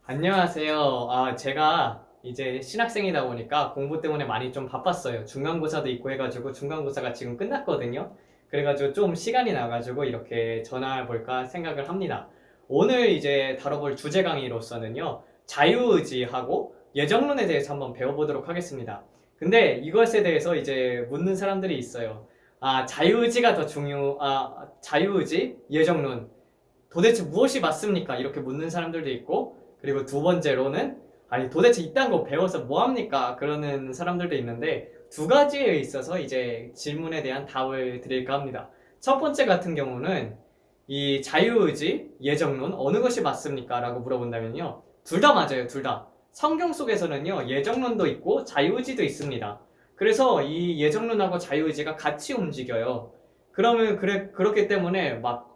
안녕하세요. 제가 이제 신학생이다 보니까 공부 때문에 많이 좀 바빴어요. 중간고사도 있고 해가지고 중간고사가 지금 끝났거든요. 그래가지고 좀 시간이 나가지고 이렇게 전화해볼까 생각을 합니다. 오늘 이제 다뤄볼 주제 강의로서는요, 자유의지하고 예정론에 대해서 한번 배워보도록 하겠습니다. 근데 이것에 대해서 이제 묻는 사람들이 있어요. 자유의지가 더 자유의지, 예정론. 도대체 무엇이 맞습니까? 이렇게 묻는 사람들도 있고, 그리고 두 번째로는 아니 도대체 이딴 거 배워서 뭐 합니까? 그러는 사람들도 있는데 두 가지에 있어서 이제 질문에 대한 답을 드릴까 합니다. 첫 번째 같은 경우는 이 자유의지, 예정론 어느 것이 맞습니까? 라고 물어본다면요. 둘 다 맞아요. 둘 다. 성경 속에서는요. 예정론도 있고 자유의지도 있습니다. 그래서 이 예정론하고 자유의지가 같이 움직여요. 그렇기 때문에 막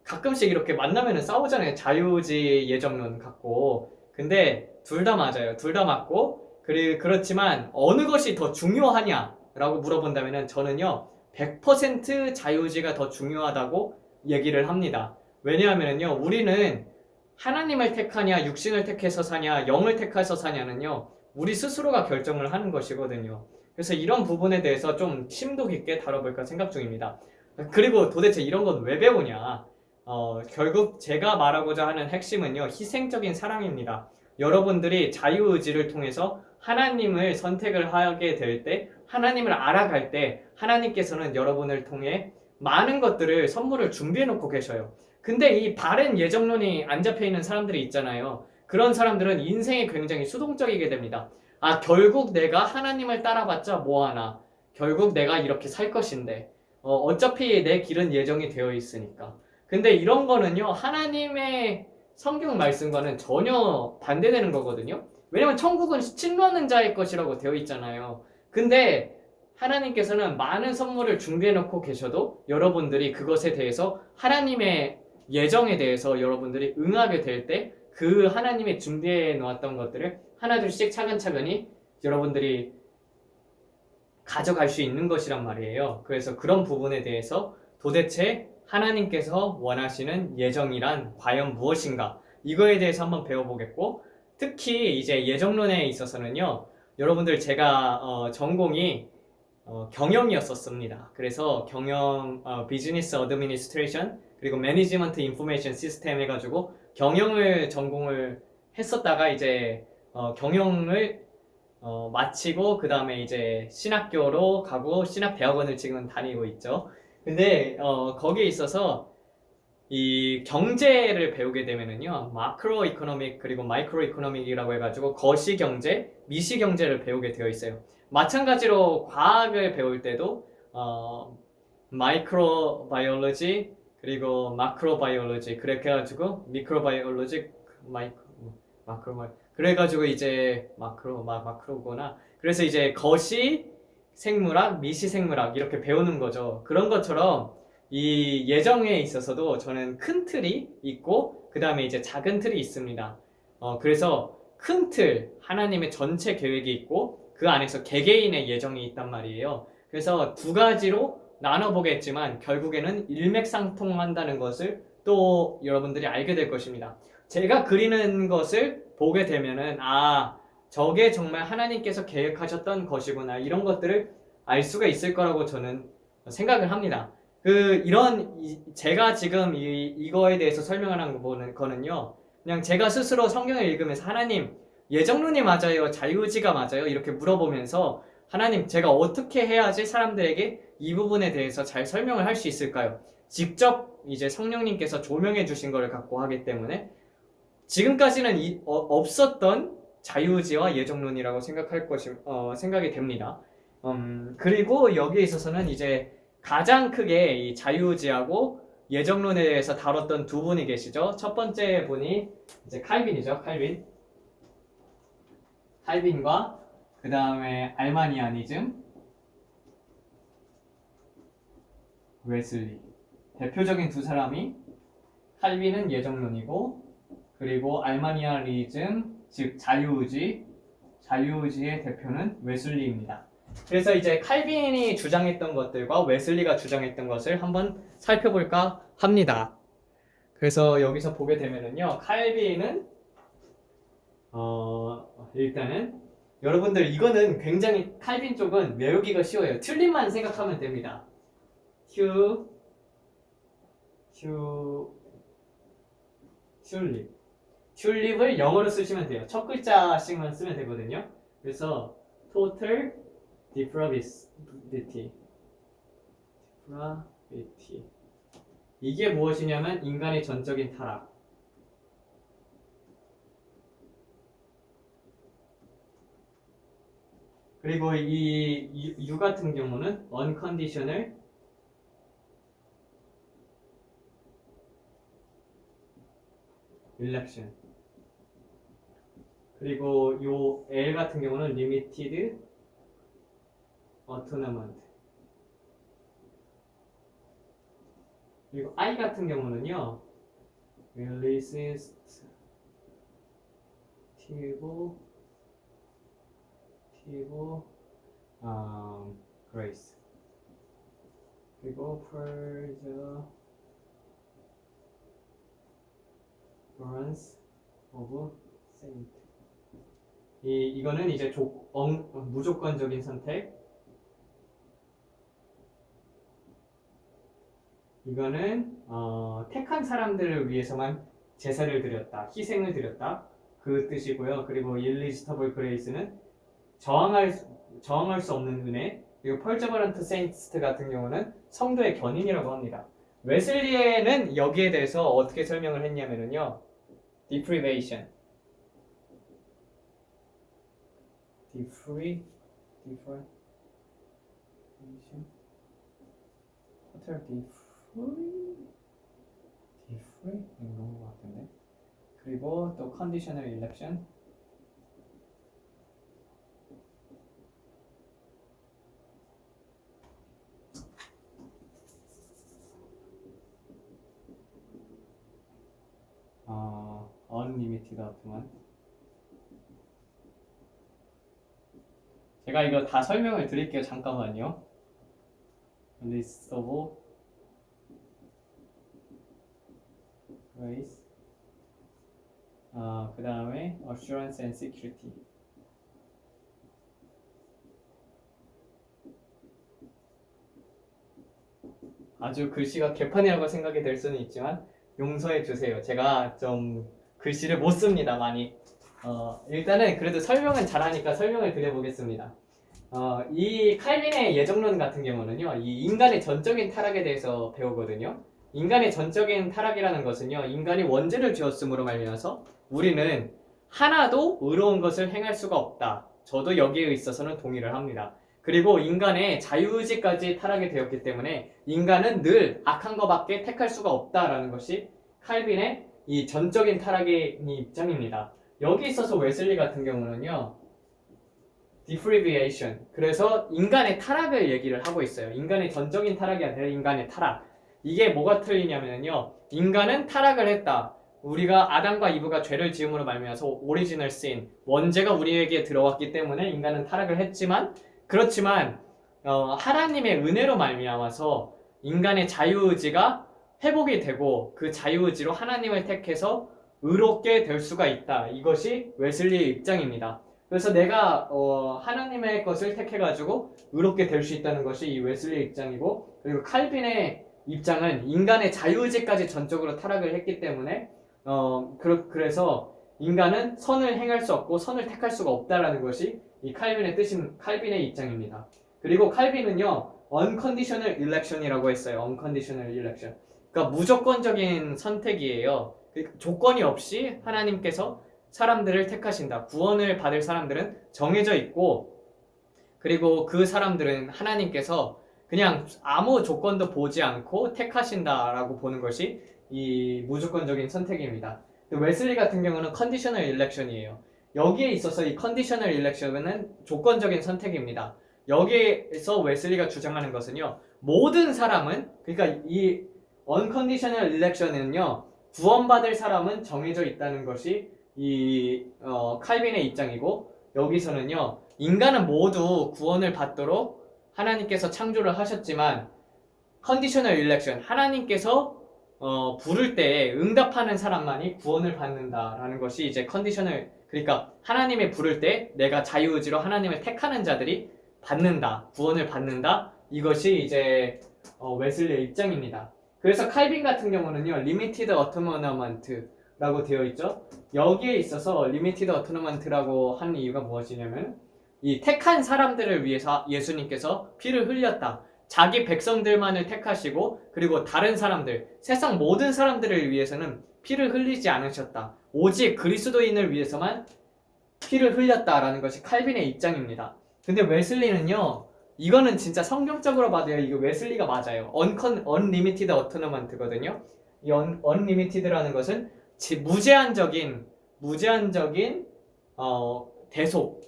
가끔씩 이렇게 만나면은 싸우잖아요. 자유의지 예정론 갖고. 근데 둘 다 맞아요. 둘 다 맞고. 그렇지만 어느 것이 더 중요하냐라고 물어본다면은 저는요. 100% 자유의지가 더 중요하다고 얘기를 합니다. 왜냐하면요. 우리는 하나님을 택하냐, 육신을 택해서 사냐, 영을 택해서 사냐는요. 우리 스스로가 결정을 하는 것이거든요. 그래서 이런 부분에 대해서 좀 심도 깊게 다뤄볼까 생각 중입니다. 그리고 도대체 이런 건 왜 배우냐? 결국 제가 말하고자 하는 핵심은요, 희생적인 사랑입니다. 여러분들이 자유의지를 통해서 하나님을 선택을 하게 될 때, 하나님을 알아갈 때, 하나님께서는 여러분을 통해 많은 것들을 선물을 준비해 놓고 계셔요. 근데 이 바른 예정론이 안 잡혀 있는 사람들이 있잖아요. 그런 사람들은 인생이 굉장히 수동적이게 됩니다. 결국 내가 하나님을 따라봤자 뭐하나. 결국 내가 이렇게 살 것인데. 어차피 내 길은 예정이 되어 있으니까. 근데 이런 거는요, 하나님의 성경 말씀과는 전혀 반대되는 거거든요. 왜냐면 천국은 침노하는 자의 것이라고 되어 있잖아요. 근데 하나님께서는 많은 선물을 준비해 놓고 계셔도 여러분들이 그것에 대해서 하나님의 예정에 대해서 여러분들이 응하게 될 때 그 하나님의 준비해 놓았던 것들을 하나둘씩 차근차근히 여러분들이 가져갈 수 있는 것이란 말이에요. 그래서 그런 부분에 대해서 도대체 하나님께서 원하시는 예정이란 과연 무엇인가? 이거에 대해서 한번 배워보겠고, 특히 이제 예정론에 있어서는요, 여러분들 제가 전공이 경영이었었습니다. 그래서 비즈니스 어드미니스트레이션 그리고 매니지먼트 인포메이션 시스템 해가지고 경영을 전공을 했었다가 이제 경영을 마치고 그 다음에 이제 신학교로 가고 신학대학원을 지금 다니고 있죠. 근데 거기에 있어서 이 경제를 배우게 되면은요, 마크로 이코노믹 그리고 마이크로 이코노믹이라고 해가지고 거시경제, 미시경제를 배우게 되어 있어요. 마찬가지로 과학을 배울 때도 마이크로 바이올로지 그리고 마크로 바이올로지 그렇게 해가지고 미크로 바이올로지 마크로 그래가지고 이제 마크로구나. 그래서 이제 거시 생물학, 미시 생물학 이렇게 배우는 거죠. 그런 것처럼 이 예정에 있어서도 저는 큰 틀이 있고 그 다음에 이제 작은 틀이 있습니다. 그래서 큰 틀, 하나님의 전체 계획이 있고 그 안에서 개개인의 예정이 있단 말이에요. 그래서 두 가지로 나눠보겠지만 결국에는 일맥상통한다는 것을 또 여러분들이 알게 될 것입니다. 제가 그리는 것을 보게 되면은 저게 정말 하나님께서 계획하셨던 것이구나 이런 것들을 알 수가 있을 거라고 저는 생각을 합니다. 제가 지금 이거에 대해서 설명하는 거는요, 그냥 제가 스스로 성경을 읽으면서 하나님, 예정론이 맞아요? 자유의지가 맞아요? 이렇게 물어보면서 하나님, 제가 어떻게 해야지 사람들에게 이 부분에 대해서 잘 설명을 할 수 있을까요? 직접 이제 성령님께서 조명해 주신 걸 갖고 하기 때문에 지금까지는 없었던 자유의지와 예정론이라고 생각이 됩니다. 그리고 여기에 있어서는 이제 가장 크게 이 자유의지하고 예정론에 대해서 다뤘던 두 분이 계시죠. 첫 번째 분이 이제 칼빈이죠. 칼빈과 그 다음에 알마니아니즘, 웨슬리. 대표적인 두 사람이 칼빈은 예정론이고 그리고 알마니아니즘, 즉 자유의지의 대표는 웨슬리입니다. 그래서 이제 칼빈이 주장했던 것들과 웨슬리가 주장했던 것을 한번 살펴볼까 합니다. 그래서 여기서 보게 되면은요, 칼빈은 일단은 여러분들 이거는 굉장히 칼빈 쪽은 외우기가 쉬워요. 튤립만 생각하면 됩니다. 튤립. 튤립을 영어로 쓰시면 돼요. 첫 글자씩만 쓰면 되거든요. 그래서 total depravity. 이게 무엇이냐면 인간의 전적인 타락. 그리고 이 U 같은 경우는 unconditional election. 그리고 요 L 같은 경우는 limited atonement. 그리고 I 같은 경우는요, resistive grace. 그리고 perseverance of saint. 이거는 이제 무조건적인 선택. 이거는 택한 사람들을 위해서만 제사를 드렸다, 희생을 드렸다 그 뜻이고요. 그리고 irresistible grace는 저항할 수 없는 은혜. 그리고 perseverant saints 같은 경우는 성도의 견인이라고 합니다. 웨슬리에는 여기에 대해서 어떻게 설명을 했냐면요, deprivation, 이런 것 같은데. 그리고 또 conditional election. unlimited atonement. 제가 이거 다 설명을 드릴게요. 잠깐만요. list of grace. 그 다음에 assurance and security. 아주 글씨가 개판이라고 생각이 될 수는 있지만 용서해 주세요. 제가 좀 글씨를 못 씁니다, 많이. 일단은 그래도 설명은 잘하니까 설명을 드려보겠습니다. 이 칼빈의 예정론 같은 경우는요, 이 인간의 전적인 타락에 대해서 배우거든요. 인간의 전적인 타락이라는 것은요, 인간이 원죄를 지었으므로 말미암아서 우리는 하나도 의로운 것을 행할 수가 없다. 저도 여기에 있어서는 동의를 합니다. 그리고 인간의 자유의지까지 타락이 되었기 때문에 인간은 늘 악한 것밖에 택할 수가 없다라는 것이 칼빈의 이 전적인 타락의 입장입니다. 여기 있어서 웨슬리 같은 경우는요, deprivation. 그래서 인간의 타락을 얘기를 하고 있어요. 인간의 전적인 타락이 아니라 인간의 타락. 이게 뭐가 틀리냐면요, 인간은 타락을 했다. 우리가 아담과 이브가 죄를 지음으로 말미암아서 오리지널 신, 원죄가 우리에게 들어왔기 때문에 인간은 타락을 했지만, 그렇지만 하나님의 은혜로 말미암아서 인간의 자유의지가 회복이 되고 그 자유의지로 하나님을 택해서 의롭게 될 수가 있다. 이것이 웨슬리의 입장입니다. 그래서 내가 하나님의 것을 택해가지고 의롭게 될 수 있다는 것이 이 웨슬리의 입장이고, 그리고 칼빈의 입장은 인간의 자유의지까지 전적으로 타락을 했기 때문에 그래서 인간은 선을 행할 수 없고 선을 택할 수가 없다라는 것이 이 칼빈의 입장입니다. 그리고 칼빈은요, unconditional election이라고 했어요. unconditional election. 그러니까 무조건적인 선택이에요. 조건이 없이 하나님께서 사람들을 택하신다. 구원을 받을 사람들은 정해져 있고, 그리고 그 사람들은 하나님께서 그냥 아무 조건도 보지 않고 택하신다라고 보는 것이 이 무조건적인 선택입니다. 웨슬리 같은 경우는 컨디셔널 일렉션이에요. 여기에 있어서 이 컨디셔널 일렉션은 조건적인 선택입니다. 여기에서 웨슬리가 주장하는 것은요, 모든 사람은, 그러니까 이 unconditional election은요, 구원받을 사람은 정해져 있다는 것이 이 칼빈의 입장이고, 여기서는요, 인간은 모두 구원을 받도록 하나님께서 창조를 하셨지만 컨디셔널 일렉션, 하나님께서 부를 때 응답하는 사람만이 구원을 받는다라는 것이 이제 컨디셔널 그러니까 하나님이 부를 때 내가 자유의지로 하나님을 택하는 자들이 받는다, 구원을 받는다. 이것이 이제 웨슬리의 입장입니다. 그래서 칼빈 같은 경우는요, limited atonement라고 되어 있죠. 여기에 있어서 limited atonement라고 한 이유가 무엇이냐면 이 택한 사람들을 위해서 예수님께서 피를 흘렸다. 자기 백성들만을 택하시고 그리고 다른 사람들, 세상 모든 사람들을 위해서는 피를 흘리지 않으셨다. 오직 그리스도인을 위해서만 피를 흘렸다라는 것이 칼빈의 입장입니다. 근데 웨슬리는요, 이거는 진짜 성경적으로 봐도요, 이거 웨슬리가 맞아요. unlimited atonement거든요. 이 unlimited라는 것은 무제한적인 대속.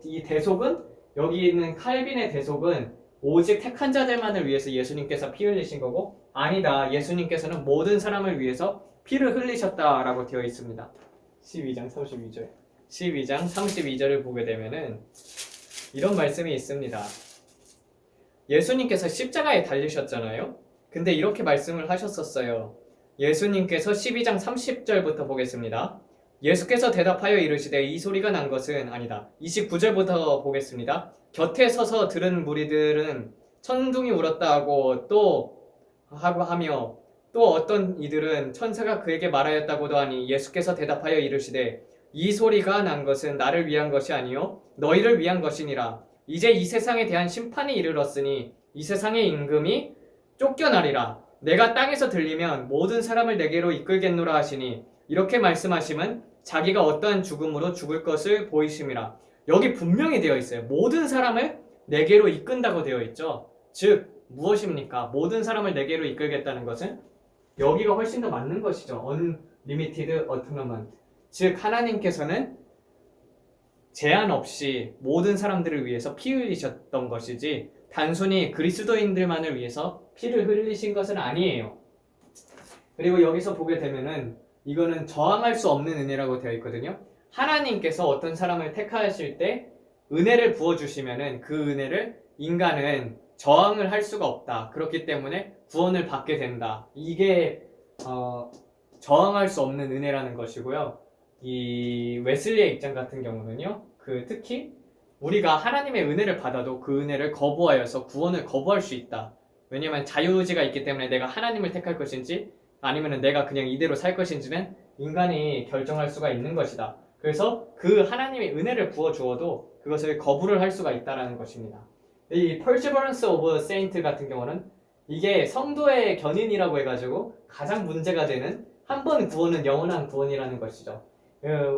이 대속은 여기 있는 칼빈의 대속은 오직 택한 자들만을 위해서 예수님께서 피 흘리신 거고, 아니다, 예수님께서는 모든 사람을 위해서 피를 흘리셨다라고 되어 있습니다. 12장 32절. 12장 32절을 보게 되면은 이런 말씀이 있습니다. 예수님께서 십자가에 달리셨잖아요. 근데 이렇게 말씀을 하셨었어요. 예수님께서 12장 30절부터 보겠습니다. 예수께서 대답하여 이르시되 이 소리가 난 것은 아니다. 29절부터 보겠습니다. 곁에 서서 들은 무리들은 천둥이 울었다 하고 하며 또 어떤 이들은 천사가 그에게 말하였다고도 하니 예수께서 대답하여 이르시되 이 소리가 난 것은 나를 위한 것이 아니요 너희를 위한 것이니라. 이제 이 세상에 대한 심판이 이르렀으니 이 세상의 임금이 쫓겨나리라. 내가 땅에서 들리면 모든 사람을 내게로 이끌겠노라 하시니 이렇게 말씀하시면 자기가 어떠한 죽음으로 죽을 것을 보이심이라. 여기 분명히 되어 있어요. 모든 사람을 내게로 이끈다고 되어 있죠. 즉 무엇입니까? 모든 사람을 내게로 이끌겠다는 것은 여기가 훨씬 더 맞는 것이죠. unlimited atonement. 즉 하나님께서는 제한 없이 모든 사람들을 위해서 피 흘리셨던 것이지 단순히 그리스도인들만을 위해서 피를 흘리신 것은 아니에요. 그리고 여기서 보게 되면은 이거는 저항할 수 없는 은혜라고 되어 있거든요. 하나님께서 어떤 사람을 택하실 때 은혜를 부어주시면은 그 은혜를 인간은 저항을 할 수가 없다. 그렇기 때문에 구원을 받게 된다. 이게 저항할 수 없는 은혜라는 것이고요. 이 웨슬리의 입장 같은 경우는요, 특히 우리가 하나님의 은혜를 받아도 그 은혜를 거부하여서 구원을 거부할 수 있다. 왜냐하면 자유의지가 있기 때문에 내가 하나님을 택할 것인지 아니면 내가 그냥 이대로 살 것인지는 인간이 결정할 수가 있는 것이다. 그래서 그 하나님의 은혜를 부어주어도 그것을 거부를 할 수가 있다는 것입니다. 이 Perseverance of Saint 같은 경우는 이게 성도의 견인이라고 해가지고 가장 문제가 되는 한 번 구원은 영원한 구원이라는 것이죠.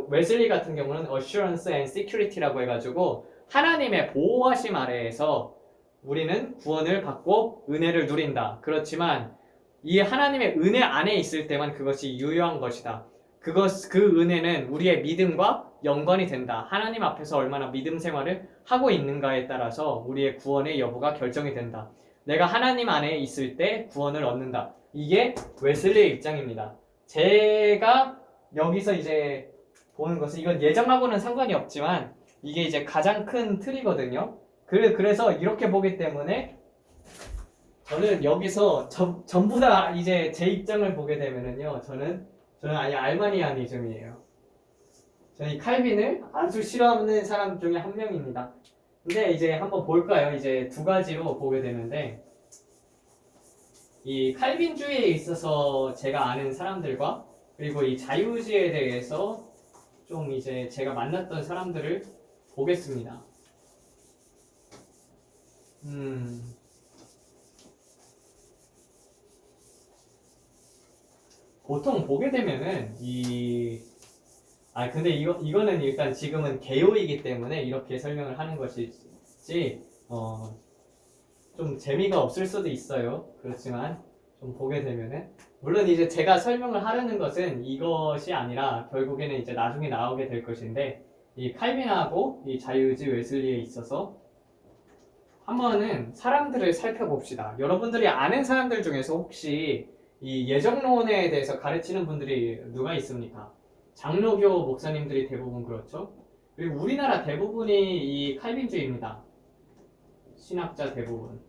웨슬리 같은 경우는 Assurance and Security라고 해가지고 하나님의 보호하심 아래에서 우리는 구원을 받고 은혜를 누린다. 그렇지만 이 하나님의 은혜 안에 있을 때만 그것이 유효한 것이다. 그 은혜는 우리의 믿음과 연관이 된다. 하나님 앞에서 얼마나 믿음 생활을 하고 있는가에 따라서 우리의 구원의 여부가 결정이 된다. 내가 하나님 안에 있을 때 구원을 얻는다. 이게 웨슬리의 입장입니다. 제가 여기서 이제 보는 것은 이건 예정하고는 상관이 없지만 이게 이제 가장 큰 틀이거든요. 그래서 이렇게 보기 때문에 저는 여기서 전부 다 이제 제 입장을 보게 되면은요, 저는 아예 알마니아니즘이에요. 저는 이 칼빈을 아주 싫어하는 사람 중에 한 명입니다. 근데 이제 한번 볼까요? 이제 두 가지로 보게 되는데, 이 칼빈주의에 있어서 제가 아는 사람들과 그리고 이 자유의지에 대해서 좀 이제 제가 만났던 사람들을 보겠습니다. 보통 보게 되면은 근데 이거는 일단 지금은 개요이기 때문에 이렇게 설명을 하는 것이지 좀 재미가 없을 수도 있어요. 그렇지만 좀 보게 되면은 물론 이제 제가 설명을 하려는 것은 이것이 아니라 결국에는 이제 나중에 나오게 될 것인데 이 칼빈하고 이 자유의지 웨슬리에 있어서 한번은 사람들을 살펴봅시다. 여러분들이 아는 사람들 중에서 혹시 이 예정론에 대해서 가르치는 분들이 누가 있습니까? 장로교 목사님들이 대부분 그렇죠. 그리고 우리나라 대부분이 이 칼빈주의입니다. 신학자 대부분.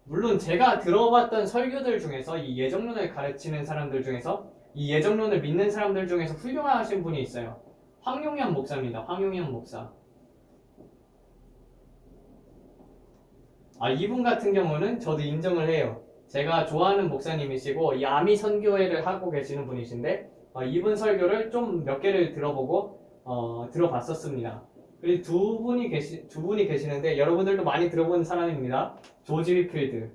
물론 제가 들어봤던 설교들 중에서 이 예정론을 가르치는 사람들 중에서 이 예정론을 믿는 사람들 중에서 훌륭하신 분이 있어요. 황용현 목사입니다. 황용현 목사. 이분 같은 경우는 저도 인정을 해요. 제가 좋아하는 목사님이시고 이 아미 선교회를 하고 계시는 분이신데 이분 설교를 좀 몇 개를 들어보고 들어봤었습니다. 그리고 두 분이 계시는데 여러분들도 많이 들어본 사람입니다. 조지 휘필드.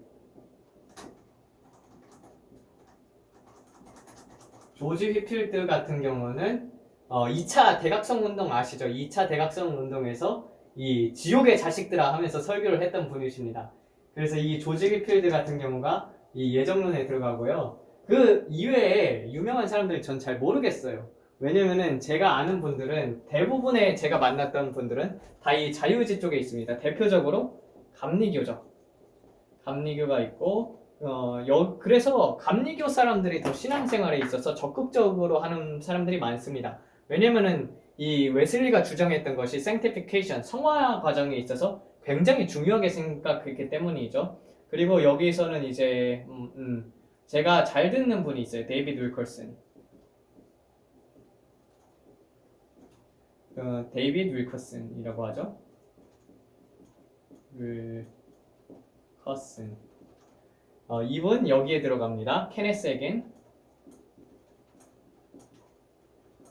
조지 휘필드 같은 경우는 2차 대각성 운동 아시죠? 2차 대각성 운동에서 이 지옥의 자식들아 하면서 설교를 했던 분이십니다. 그래서 이 조지 휘필드 같은 경우가 이 예정론에 들어가고요. 그 이외에 유명한 사람들 전 잘 모르겠어요. 왜냐면은 제가 아는 분들은 대부분의 제가 만났던 분들은 다 이 자유의지 쪽에 있습니다. 대표적으로 감리교죠. 감리교가 있고 그래서 감리교 사람들이 더 신앙생활에 있어서 적극적으로 하는 사람들이 많습니다. 왜냐면은 이 웨슬리가 주장했던 것이 sanctification, 성화 과정에 있어서 굉장히 중요하게 생각했기 때문이죠. 그리고 여기서는 이제 제가 잘 듣는 분이 있어요. 데이비드 윌커슨. 데이비드 윌커슨이라고 하죠. 윌커슨. 이분 여기에 들어갑니다. 케네스 에겐.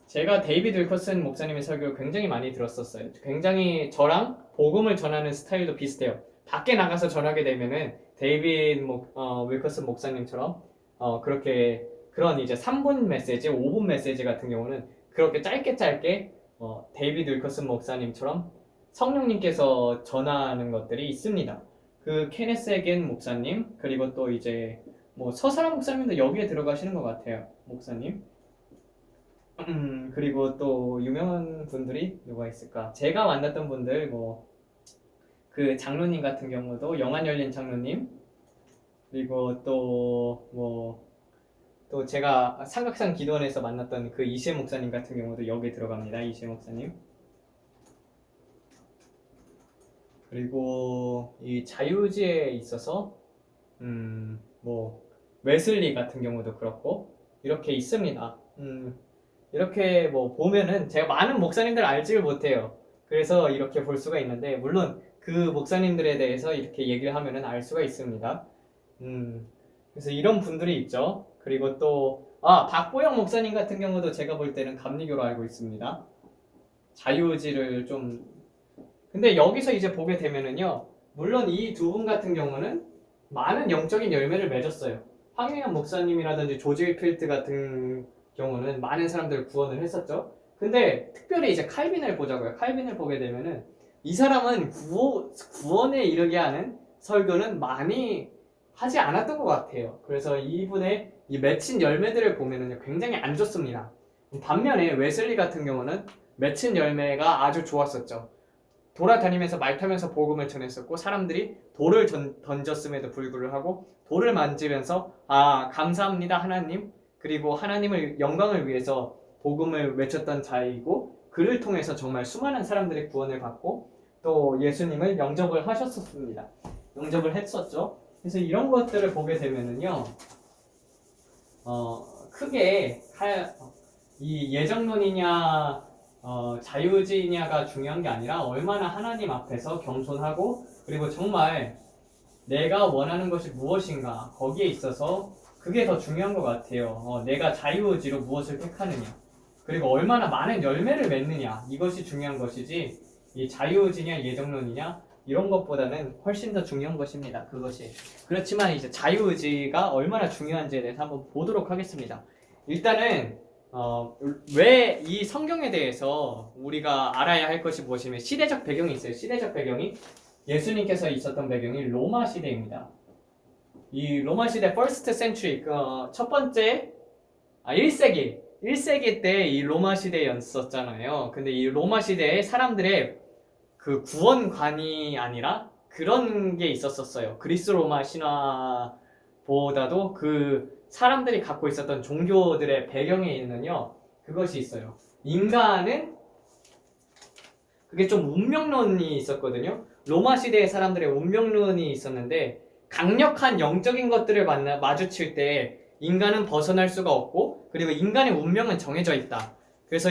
제가 데이비드 윌커슨 목사님의 설교를 굉장히 많이 들었었어요. 굉장히 저랑 복음을 전하는 스타일도 비슷해요. 밖에 나가서 전하게 되면은 데이비드 윌커슨 목사님처럼 그렇게 그런 이제 3분 메시지, 5분 메시지 같은 경우는 그렇게 짧게 데이비드 윌커슨 목사님처럼 성령님께서 전하는 것들이 있습니다. 그 케네스 에겐 목사님, 그리고 또 이제 서사람 목사님도 여기에 들어가시는 것 같아요. 목사님. 그리고 또 유명한 분들이 누가 있을까? 제가 만났던 분들 그 장로님 같은 경우도 영안 열린 장로님, 그리고 또 제가 삼각산 기도원에서 만났던 그 이시혜 목사님 같은 경우도 여기에 들어갑니다. 이시혜 목사님. 그리고 이 자유의지에 있어서 웨슬리 같은 경우도 그렇고 이렇게 있습니다. 이렇게 보면은 제가 많은 목사님들 알지를 못해요. 그래서 이렇게 볼 수가 있는데 물론 그 목사님들에 대해서 이렇게 얘기를 하면은 알 수가 있습니다. 그래서 이런 분들이 있죠. 그리고 또 박보영 목사님 같은 경우도 제가 볼 때는 감리교로 알고 있습니다. 자유의지를 근데 여기서 이제 보게 되면은요, 물론 이 두 분 같은 경우는 많은 영적인 열매를 맺었어요. 황영현 목사님이라든지 조지 휘필드 같은 경우는 많은 사람들을 구원을 했었죠. 근데 특별히 이제 칼빈을 보자고요. 칼빈을 보게 되면은 이 사람은 구원에 이르게 하는 설교는 많이 하지 않았던 것 같아요. 그래서 이분의 이 맺힌 열매들을 보면은 굉장히 안 좋습니다. 반면에 웨슬리 같은 경우는 맺힌 열매가 아주 좋았었죠. 돌아다니면서 말 타면서 복음을 전했었고 사람들이 돌을 던졌음에도 불구하고 돌을 만지면서 감사합니다 하나님, 그리고 하나님을 영광을 위해서 복음을 외쳤던 자이고 그를 통해서 정말 수많은 사람들의 구원을 받고 또 예수님을 영접을 하셨었습니다. 영접을 했었죠. 그래서 이런 것들을 보게 되면은요, 크게 이 예정론이냐 자유의지냐가 중요한 게 아니라 얼마나 하나님 앞에서 겸손하고 그리고 정말 내가 원하는 것이 무엇인가 거기에 있어서 그게 더 중요한 것 같아요. 내가 자유의지로 무엇을 택하느냐 그리고 얼마나 많은 열매를 맺느냐 이것이 중요한 것이지 이 자유의지냐 예정론이냐 이런 것보다는 훨씬 더 중요한 것입니다. 그것이. 그렇지만 이제 자유의지가 얼마나 중요한지에 대해서 한번 보도록 하겠습니다. 일단은 왜 이 성경에 대해서 우리가 알아야 할 것이 무엇이면 시대적 배경이 있어요. 시대적 배경이 예수님께서 있었던 배경이 로마 시대입니다. 이 로마 시대 first century 첫 번째 1세기 때 이 로마 시대였었잖아요. 근데 이 로마 시대에 사람들의 그 구원관이 아니라 그런 게 있었어요. 그리스 로마 신화보다도 그 사람들이 갖고 있었던 종교들의 배경에 있는요 그것이 있어요. 인간은 그게 좀 운명론이 있었거든요. 로마 시대의 사람들의 운명론이 있었는데 강력한 영적인 것들을 마주칠 때 인간은 벗어날 수가 없고 그리고 인간의 운명은 정해져 있다. 그래서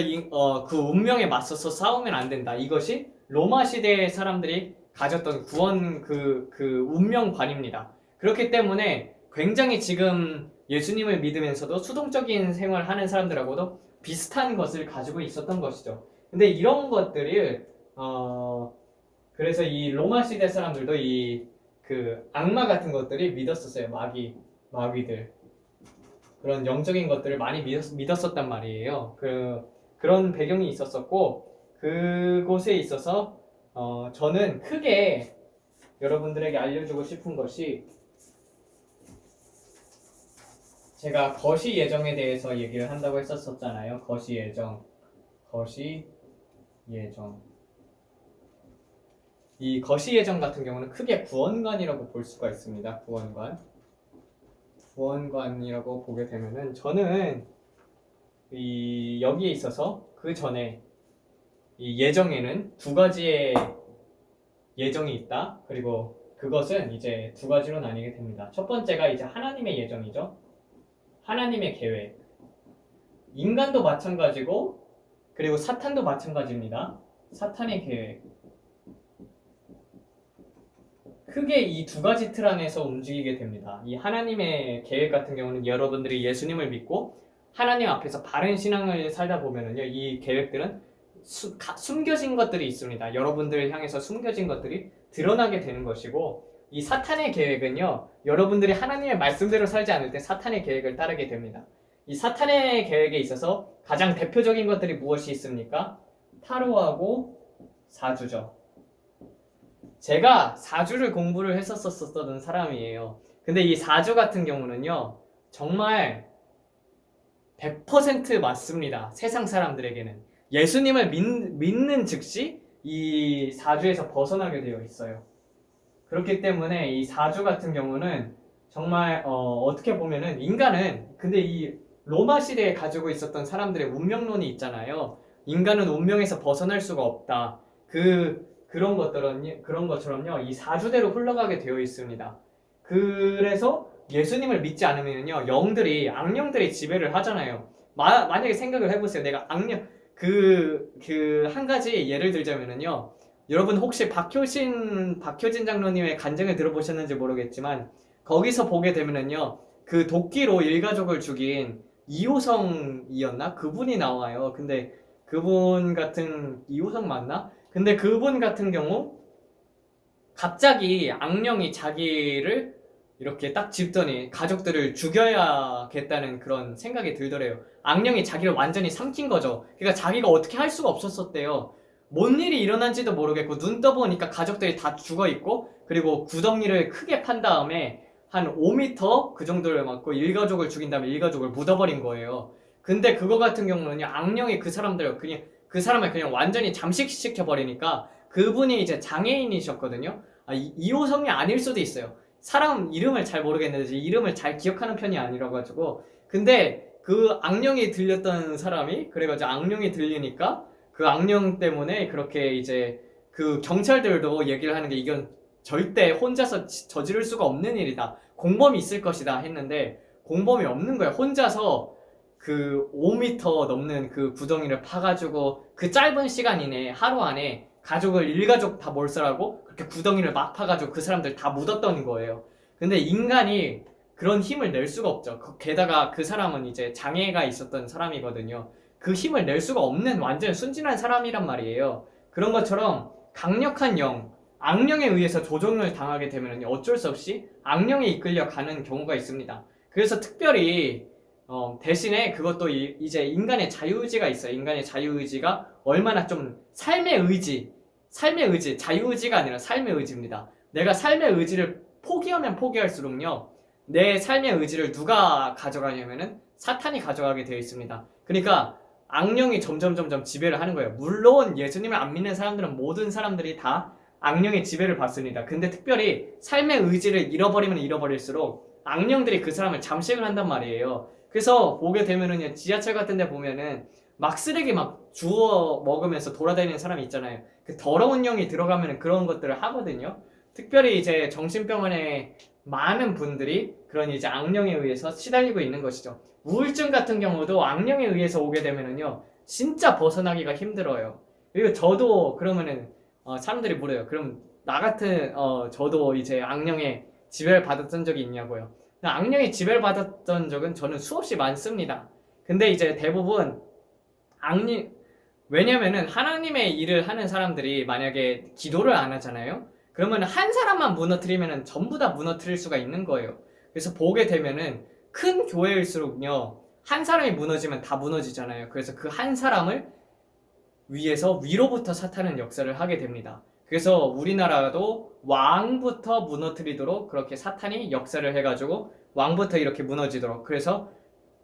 그 운명에 맞서서 싸우면 안 된다. 이것이 로마 시대의 사람들이 가졌던 구원 그 운명관입니다. 그렇기 때문에 굉장히 지금 예수님을 믿으면서도 수동적인 생활을 하는 사람들하고도 비슷한 것을 가지고 있었던 것이죠. 근데 이런 것들을 그래서 이 로마 시대 사람들도 이 그 악마 같은 것들이 믿었었어요. 마귀들. 그런 영적인 것들을 많이 믿었었단 말이에요. 그런 배경이 있었었고, 그곳에 있어서 저는 크게 여러분들에게 알려주고 싶은 것이, 제가 거시 예정에 대해서 얘기를 한다고 했었잖아요. 거시 예정. 이 거시 예정 같은 경우는 크게 구원관이라고 볼 수가 있습니다. 구원관이라고 보게 되면은, 저는 여기에 있어서 그 전에 이 예정에는 두 가지의 예정이 있다. 그리고 그것은 이제 두 가지로 나뉘게 됩니다. 첫 번째가 이제 하나님의 예정이죠. 하나님의 계획. 인간도 마찬가지고, 그리고 사탄도 마찬가지입니다. 사탄의 계획. 크게 이 두 가지 틀 안에서 움직이게 됩니다. 이 하나님의 계획 같은 경우는 여러분들이 예수님을 믿고 하나님 앞에서 바른 신앙을 살다 보면은요, 이 계획들은 숨겨진 것들이 있습니다. 여러분들을 향해서 숨겨진 것들이 드러나게 되는 것이고, 이 사탄의 계획은요, 여러분들이 하나님의 말씀대로 살지 않을 때 사탄의 계획을 따르게 됩니다. 이 사탄의 계획에 있어서 가장 대표적인 것들이 무엇이 있습니까? 타로하고 사주죠. 제가 사주를 공부를 했었던 사람이에요. 근데 이 사주 같은 경우는요, 정말 100% 맞습니다. 세상 사람들에게는. 예수님을 믿는 즉시 이 사주에서 벗어나게 되어 있어요. 그렇기 때문에 이 사주 같은 경우는 정말 어떻게 보면은 인간은, 근데 이 로마 시대에 가지고 있었던 사람들의 운명론이 있잖아요. 인간은 운명에서 벗어날 수가 없다. 그런 것처럼요, 이 사주대로 흘러가게 되어 있습니다. 그래서 예수님을 믿지 않으면요, 악령들이 지배를 하잖아요. 만약에 생각을 해보세요. 내가 악령, 한 가지 예를 들자면은요, 여러분 혹시 박효진 장로님의 간증을 들어보셨는지 모르겠지만, 거기서 보게 되면은요, 그 도끼로 일가족을 죽인 이호성이었나? 그분이 나와요. 근데 이호성 맞나? 근데 그분 같은 경우 갑자기 악령이 자기를 이렇게 딱 짚더니 가족들을 죽여야겠다는 그런 생각이 들더래요. 악령이 자기를 완전히 삼킨 거죠. 그러니까 자기가 어떻게 할 수가 없었대요. 뭔 일이 일어난지도 모르겠고, 눈 떠보니까 가족들이 다 죽어있고, 그리고 구덩이를 크게 판 다음에 한 5m 그 정도를 맞고 일가족을 죽인 다음에 일가족을 묻어버린 거예요. 근데 그거 같은 경우는요, 악령이 그 사람을 그냥 완전히 잠식시켜버리니까, 그분이 이제 장애인이셨거든요. 이호성이 아닐 수도 있어요. 사람 이름을 잘 모르겠는데, 이름을 잘 기억하는 편이 아니라 가지고. 근데 그 악령이 들렸던 사람이, 그래가지고 악령이 들리니까 그 악령 때문에 그렇게 이제 그 경찰들도 얘기를 하는 게, 이건 절대 혼자서 저지를 수가 없는 일이다. 공범이 있을 것이다 했는데, 공범이 없는 거야. 혼자서 그 5m 넘는 그 구덩이를 파가지고 그 짧은 시간 이내에, 하루 안에 가족을 일가족 다 몰살하고 그렇게 구덩이를 막 파가지고 그 사람들 다 묻었던 거예요. 근데 인간이 그런 힘을 낼 수가 없죠. 게다가 그 사람은 이제 장애가 있었던 사람이거든요. 그 힘을 낼 수가 없는 완전 순진한 사람이란 말이에요. 그런 것처럼 강력한 악령에 의해서 조종을 당하게 되면 어쩔 수 없이 악령에 이끌려 가는 경우가 있습니다. 그래서 특별히 대신에 그것도 이제 인간의 자유의지가 있어요. 인간의 자유의지가 얼마나 좀 삶의 의지, 자유의지가 아니라 삶의 의지입니다. 내가 삶의 의지를 포기하면 포기할수록요, 내 삶의 의지를 누가 가져가냐면은 사탄이 가져가게 되어 있습니다. 그러니까 악령이 점점 지배를 하는 거예요. 물론 예수님을 안 믿는 사람들은, 모든 사람들이 다 악령의 지배를 받습니다. 근데 특별히 삶의 의지를 잃어버리면 잃어버릴수록 악령들이 그 사람을 잠식을 한단 말이에요. 그래서 보게 되면은 지하철 같은 데 보면은 막 쓰레기 막 주워 먹으면서 돌아다니는 사람이 있잖아요. 그 더러운 영이 들어가면은 그런 것들을 하거든요. 특별히 이제 정신병원에 많은 분들이 그런 이제 악령에 의해서 시달리고 있는 것이죠. 우울증 같은 경우도 악령에 의해서 오게 되면은요, 진짜 벗어나기가 힘들어요. 그리고 저도 그러면은 사람들이 물어요. 그럼 나 같은 저도 이제 악령에 지배를 받았던 적이 있냐고요. 악령에 지배를 받았던 적은 저는 수없이 많습니다. 근데 이제 대부분 악령 왜냐면은 하나님의 일을 하는 사람들이 만약에 기도를 안 하잖아요. 그러면 한 사람만 무너뜨리면은 전부 다 무너뜨릴 수가 있는 거예요. 그래서 보게 되면은 큰 교회일수록요, 한 사람이 무너지면 다 무너지잖아요. 그래서 그 한 사람을 위에서 위로부터 사탄은 역사를 하게 됩니다. 그래서 우리나라도 왕부터 무너뜨리도록 그렇게 사탄이 역사를 해가지고 왕부터 이렇게 무너지도록, 그래서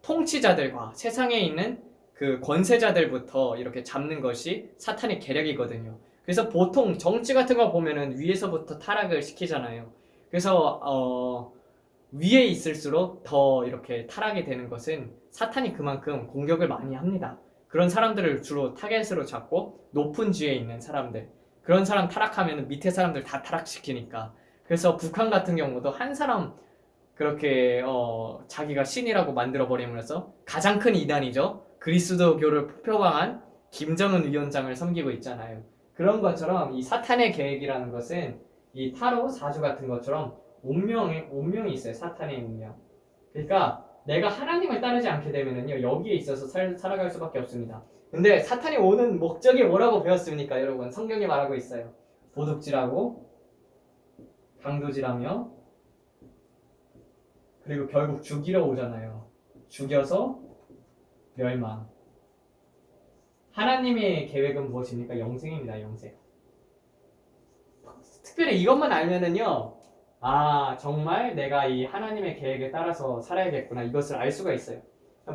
통치자들과 세상에 있는 그 권세자들부터 이렇게 잡는 것이 사탄의 계략이거든요. 그래서 보통 정치 같은 거 보면은 위에서부터 타락을 시키잖아요. 그래서 위에 있을수록 더 이렇게 타락이 되는 것은 사탄이 그만큼 공격을 많이 합니다. 그런 사람들을 주로 타겟으로 잡고 높은 지위에 있는 사람들, 그런 사람 타락하면 밑에 사람들 다 타락시키니까. 그래서 북한 같은 경우도 한 사람 그렇게 자기가 신이라고 만들어 버리면서 가장 큰 이단이죠. 그리스도교를 표방한 김정은 위원장을 섬기고 있잖아요. 그런 것처럼 이 사탄의 계획이라는 것은 이 타로 사주 같은 것처럼 운명이 있어요. 사탄의 운명. 그러니까 내가 하나님을 따르지 않게 되면은요, 여기에 있어서 살아갈 수밖에 없습니다. 근데 사탄이 오는 목적이 뭐라고 배웠습니까, 여러분? 성경이 말하고 있어요. 도둑질하고 강도질하며, 그리고 결국 죽이러 오잖아요. 죽여서 멸망. 하나님의 계획은 무엇입니까? 영생입니다. 영생. 특별히 이것만 알면은요, 아, 정말 내가 이 하나님의 계획에 따라서 살아야겠구나, 이것을 알 수가 있어요.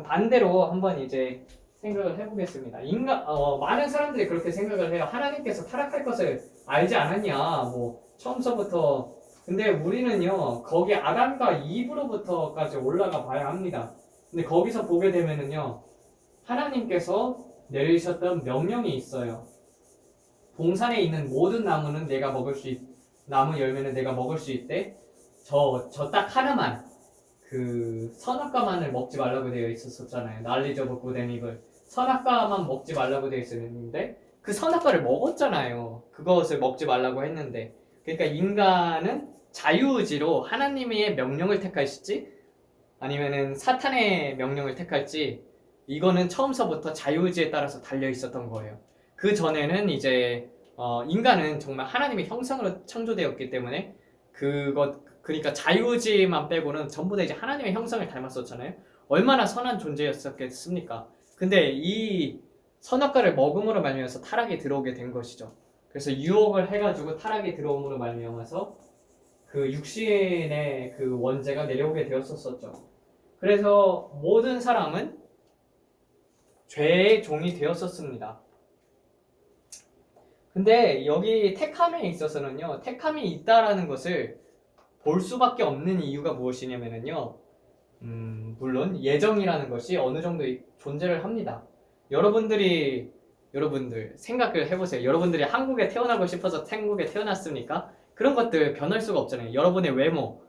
반대로 한번 이제 생각을 해보겠습니다. 많은 사람들이 그렇게 생각을 해요. 하나님께서 타락할 것을 알지 않았냐, 뭐 처음서부터. 근데 우리는요, 거기 아담과 이브로부터까지 올라가 봐야 합니다. 근데 거기서 보게 되면은요, 하나님께서 내리셨던 명령이 있어요. 동산에 있는 모든 나무는 내가 먹을 수 나무 열매는 내가 먹을 수 있대. 저 딱 하나만, 그 선악과만을 먹지 말라고 되어 있었잖아요. Knowledge of good and evil. 선악과만 먹지 말라고 되어 있었는데 그 선악과를 먹었잖아요. 그것을 먹지 말라고 했는데. 그러니까 인간은 자유의지로 하나님의 명령을 택할지 아니면은 사탄의 명령을 택할지, 이거는 처음서부터 자유의지에 따라서 달려 있었던 거예요. 그 전에는 이제 인간은 정말 하나님의 형상으로 창조되었기 때문에 그러니까 자유의지만 빼고는 전부 다 이제 하나님의 형상을 닮았었잖아요. 얼마나 선한 존재였었겠습니까? 근데 이 선악과를 먹음으로 말미암아서 타락이 들어오게 된 것이죠. 그래서 유혹을 해가지고 타락이 들어옴으로 말미암아서 그 육신의 그 원죄가 내려오게 되었었죠. 그래서 모든 사람은 죄의 종이 되었었습니다. 근데 여기 택함에 있어서는요, 택함이 있다라는 것을 볼 수밖에 없는 이유가 무엇이냐면요, 물론 예정이라는 것이 어느 정도 존재를 합니다. 여러분들 생각을 해보세요. 여러분들이 한국에 태어나고 싶어서 한국에 태어났습니까? 그런 것들 변할 수가 없잖아요. 여러분의 외모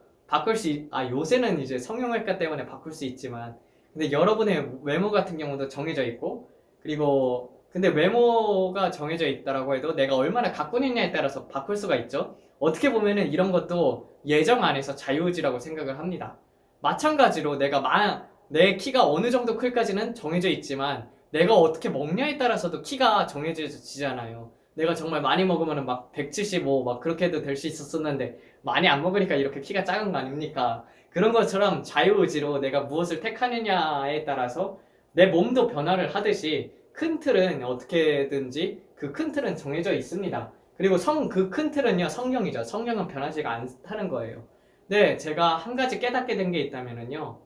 요새는 이제 성형외과 때문에 바꿀 수 있지만, 근데 여러분의 외모 같은 경우도 정해져 있고, 그리고 근데 외모가 정해져 있다라고 해도 내가 얼마나 갖고 있냐에 따라서 바꿀 수가 있죠. 어떻게 보면은 이런 것도 예정 안에서 자유의지라고 생각을 합니다. 마찬가지로 내 키가 어느 정도 클까지는 정해져 있지만 내가 어떻게 먹냐에 따라서도 키가 정해지잖아요. 내가 정말 많이 먹으면 막 175 막 그렇게 해도 될 수 있었었는데 많이 안 먹으니까 이렇게 키가 작은 거 아닙니까? 그런 것처럼 자유의지로 내가 무엇을 택하느냐에 따라서 내 몸도 변화를 하듯이 큰 틀은 어떻게든지 그 큰 틀은 정해져 있습니다. 그리고 그 큰 틀은요, 성령이죠. 성령은 변하지가 않다는 거예요. 네, 제가 한 가지 깨닫게 된 게 있다면은요,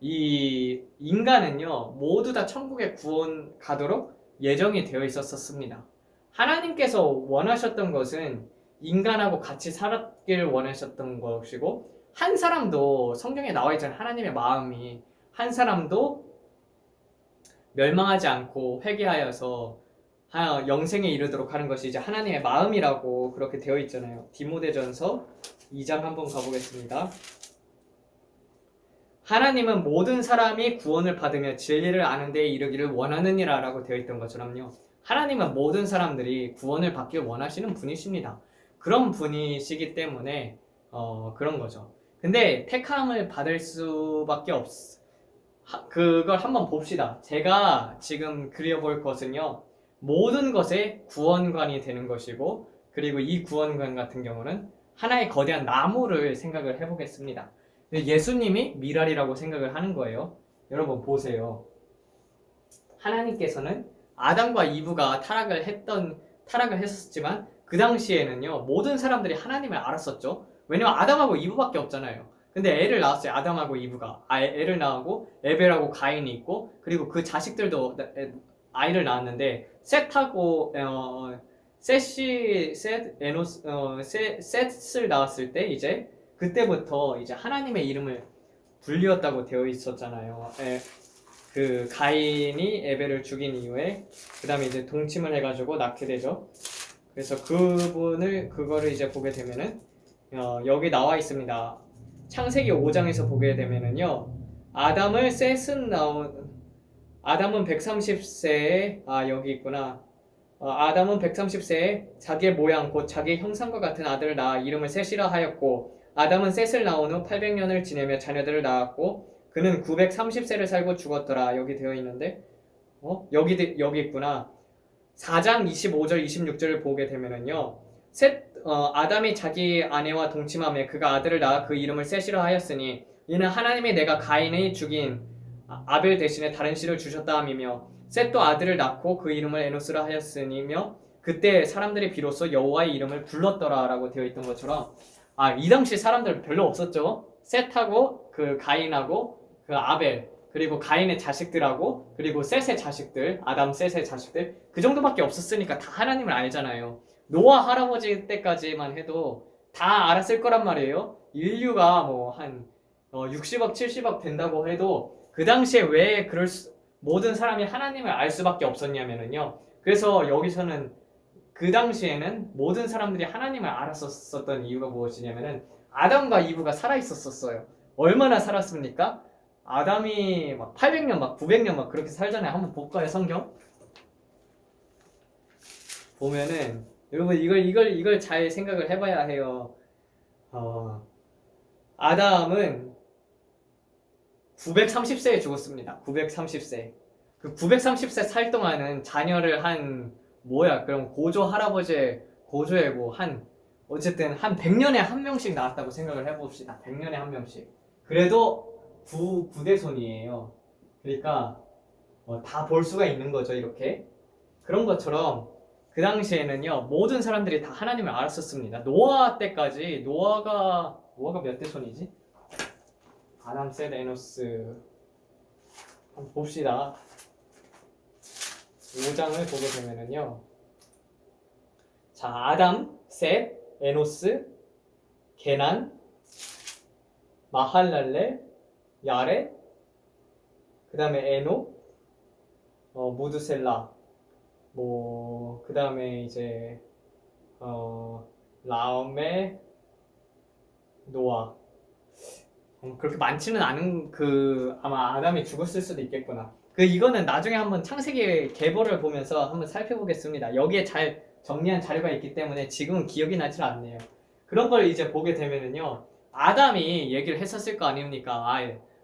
이 인간은요, 모두 다 천국에 구원 가도록 예정이 되어 있었습니다. 하나님께서 원하셨던 것은 인간하고 같이 살았길 원하셨던 것이고, 한 사람도 성경에 나와 있잖아요. 하나님의 마음이 한 사람도 멸망하지 않고 회개하여서 영생에 이르도록 하는 것이 이제 하나님의 마음이라고 그렇게 되어 있잖아요. 디모데전서 2장 한번 가보겠습니다. 하나님은 모든 사람이 구원을 받으며 진리를 아는 데에 이르기를 원하느니라 라고 되어 있던 것처럼요. 하나님은 모든 사람들이 구원을 받길 원하시는 분이십니다. 그런 분이시기 때문에 그런 거죠. 근데 택함을 받을 수밖에 그걸 한번 봅시다. 제가 지금 그려볼 것은요. 모든 것의 구원관이 되는 것이고, 그리고 이 구원관 같은 경우는 하나의 거대한 나무를 생각을 해보겠습니다. 예수님이 미랄이라고 생각을 하는 거예요. 여러분 보세요. 하나님께서는 아담과 이브가 타락을 했었지만 그 당시에는요 모든 사람들이 하나님을 알았었죠. 왜냐면 아담하고 이브밖에 없잖아요. 근데 애를 낳았어요. 아담하고 이브가 애를 낳고 에벨하고 가인이 있고, 그리고 그 자식들도 아이를 낳았는데 셋을 낳았을 때 이제 그때부터 이제 하나님의 이름을 불리었다고 되어 있었잖아요. 그 가인이 에벨을 죽인 이후에 그 다음에 이제 동침을 해가지고 낳게 되죠. 그래서 그거를 이제 보게 되면은 여기 나와 있습니다. 창세기 5장에서 보게 되면은요, 아담은 130세에 여기 있구나. 아담은 130세에 자기의 모양 곧 자기의 형상과 같은 아들을 낳아 이름을 셋이라 하였고, 아담은 셋을 낳은 후 800년을 지내며 자녀들을 낳았고 그는 930세를 살고 죽었더라. 여기 되어 있는데 여기 있구나. 4장 25절 26절을 보게 되면은요, 아담이 자기 아내와 동침하며 그가 아들을 낳아 그 이름을 셋이라 하였으니 이는 하나님이 내가 가인이 죽인 아벨 대신에 다른 씨를 주셨다 함이며, 셋도 아들을 낳고 그 이름을 에노스라 하였으니며 그때 사람들이 비로소 여호와의 이름을 불렀더라 라고 되어 있던 것처럼, 이 당시 사람들 별로 없었죠. 셋하고 그 가인하고 그 아벨, 그리고 가인의 자식들하고 그리고 셋의 자식들, 아담 셋의 자식들, 그 정도밖에 없었으니까 다 하나님을 알잖아요. 노아 할아버지 때까지만 해도 다 알았을 거란 말이에요. 인류가 뭐 한 60억 70억 된다고 해도 그 당시에 왜 모든 사람이 하나님을 알 수밖에 없었냐면요, 그래서 여기서는 그 당시에는 모든 사람들이 하나님을 알았었던 이유가 무엇이냐면은 아담과 이브가 살아있었어요. 얼마나 살았습니까? 아담이 막 800년 막 900년 막 그렇게 살잖아요. 한번 볼까요, 성경? 보면은 여러분 이걸 잘 생각을 해봐야 해요. 아담은 930세에 죽었습니다. 930세. 그 930세 살 동안은 자녀를 그럼 고조 할아버지의 고조애고 어쨌든 한 100년에 한 명씩 낳았다고 생각을 해봅시다. 100년에 한 명씩. 그래도 9대손이에요. 그러니까 다 볼 수가 있는 거죠, 이렇게. 그런 것처럼 그 당시에는요 모든 사람들이 다 하나님을 알았었습니다. 노아 때까지. 노아가 몇 대손이지? 아담, 셋, 에노스. 한번 봅시다. 5장을 보게 되면은요, 자, 아담, 셋, 에노스, 게난, 마할랄렐, 야렛, 그 다음에 에노, 무드셀라, 그 다음에 이제 라메, 노아. 그렇게 많지는 않은 아마 아담이 죽었을 수도 있겠구나. 이거는 나중에 한번 창세기 계보를 보면서 한번 살펴보겠습니다. 여기에 잘 정리한 자료가 있기 때문에 지금은 기억이 나질 않네요. 그런 걸 이제 보게 되면은요, 아담이 얘기를 했었을 거 아닙니까?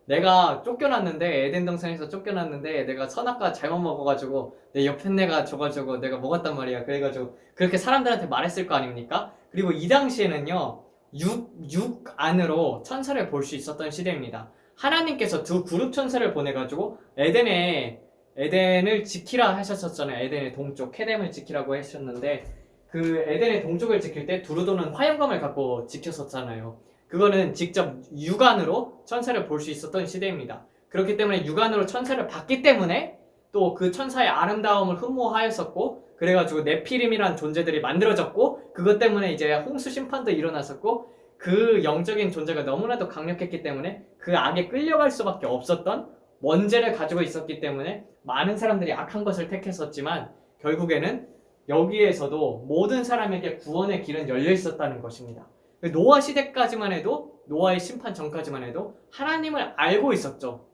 내가 쫓겨났는데, 에덴 동산에서 쫓겨났는데 내가 선악과 잘못 먹어가지고 내 옆에 내가 줘가지고 내가 먹었단 말이야. 그래가지고 그렇게 사람들한테 말했을 거 아닙니까? 그리고 이 당시에는요, 육 안으로 천사를 볼 수 있었던 시대입니다. 하나님께서 두 그룹 천사를 보내가지고 에덴을 지키라 하셨었잖아요. 에덴의 동쪽 케뎀을 지키라고 하셨는데, 그 에덴의 동쪽을 지킬 때 두루도는 화염검을 갖고 지켰었잖아요. 그거는 직접 육안으로 천사를 볼 수 있었던 시대입니다. 그렇기 때문에 육안으로 천사를 봤기 때문에 또 그 천사의 아름다움을 흠모하였었고, 그래가지고 네피림이란 존재들이 만들어졌고, 그것 때문에 이제 홍수 심판도 일어났었고, 그 영적인 존재가 너무나도 강력했기 때문에 그 악에 끌려갈 수밖에 없었던 원죄를 가지고 있었기 때문에 많은 사람들이 악한 것을 택했었지만, 결국에는 여기에서도 모든 사람에게 구원의 길은 열려 있었다는 것입니다. 노아 시대까지만 해도, 노아의 심판 전까지만 해도 하나님을 알고 있었죠.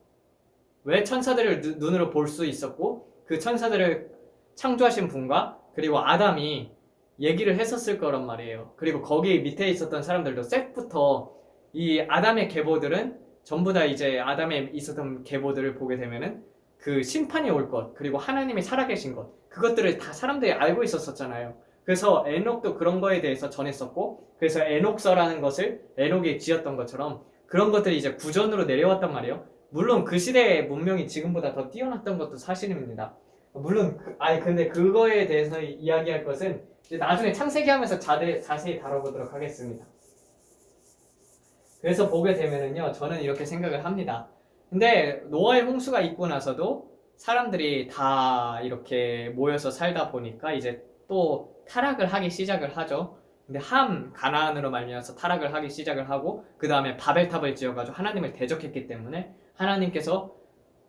왜 천사들을 눈으로 볼 수 있었고 그 천사들을 창조하신 분과 그리고 아담이 얘기를 했었을 거란 말이에요. 그리고 거기 밑에 있었던 사람들도 셋부터 이 아담의 계보들은 전부 다 이제 아담에 있었던 계보들을 보게 되면은 그 심판이 올 것, 그리고 하나님이 살아계신 것, 그것들을 다 사람들이 알고 있었잖아요. 그래서 에녹도 그런 거에 대해서 전했었고, 그래서 에녹서라는 것을 에녹이 지었던 것처럼 그런 것들이 이제 구전으로 내려왔단 말이에요. 물론 그 시대의 문명이 지금보다 더 뛰어났던 것도 사실입니다. 물론 근데 그거에 대해서 이야기할 것은 이제 나중에 창세기 하면서 자세히 다뤄보도록 하겠습니다. 그래서 보게 되면은요, 저는 이렇게 생각을 합니다. 근데 노아의 홍수가 있고 나서도 사람들이 다 이렇게 모여서 살다 보니까 이제 또 타락을 하기 시작을 하죠. 근데 가나안으로 말미암아서 타락을 하기 시작을 하고 그 다음에 바벨탑을 지어가지고 하나님을 대적했기 때문에 하나님께서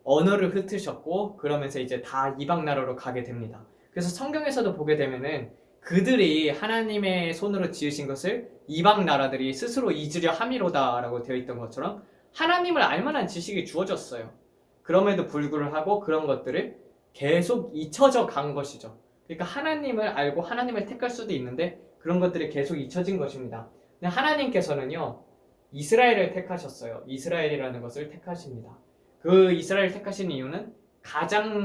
언어를 흩으셨고 그러면서 이제 다 이방 나라로 가게 됩니다. 그래서 성경에서도 보게 되면은 그들이 하나님의 손으로 지으신 것을 이방 나라들이 스스로 잊으려 함이로다라고 되어 있던 것처럼 하나님을 알만한 지식이 주어졌어요. 그럼에도 불구하고 그런 것들을 계속 잊혀져 간 것이죠. 그러니까 하나님을 알고 하나님을 택할 수도 있는데 그런 것들이 계속 잊혀진 것입니다. 근데 하나님께서는요, 이스라엘을 택하셨어요. 이스라엘이라는 것을 택하십니다. 그 이스라엘을 택하신 이유는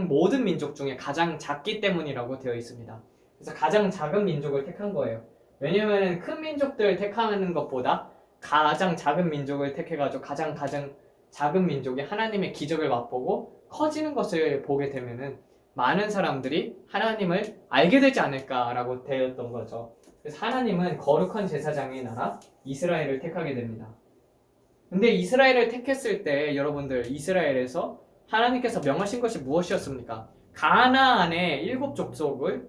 모든 민족 중에 가장 작기 때문이라고 되어 있습니다. 그래서 가장 작은 민족을 택한 거예요. 왜냐면 큰 민족들을 택하는 것보다 가장 작은 민족을 택해가지고 가장 작은 민족이 하나님의 기적을 맛보고 커지는 것을 보게 되면은 많은 사람들이 하나님을 알게 되지 않을까라고 되었던 거죠. 그래서 하나님은 거룩한 제사장의 나라 이스라엘을 택하게 됩니다. 근데 이스라엘을 택했을 때 여러분들 이스라엘에서 하나님께서 명하신 것이 무엇이었습니까? 가나안의 7족속을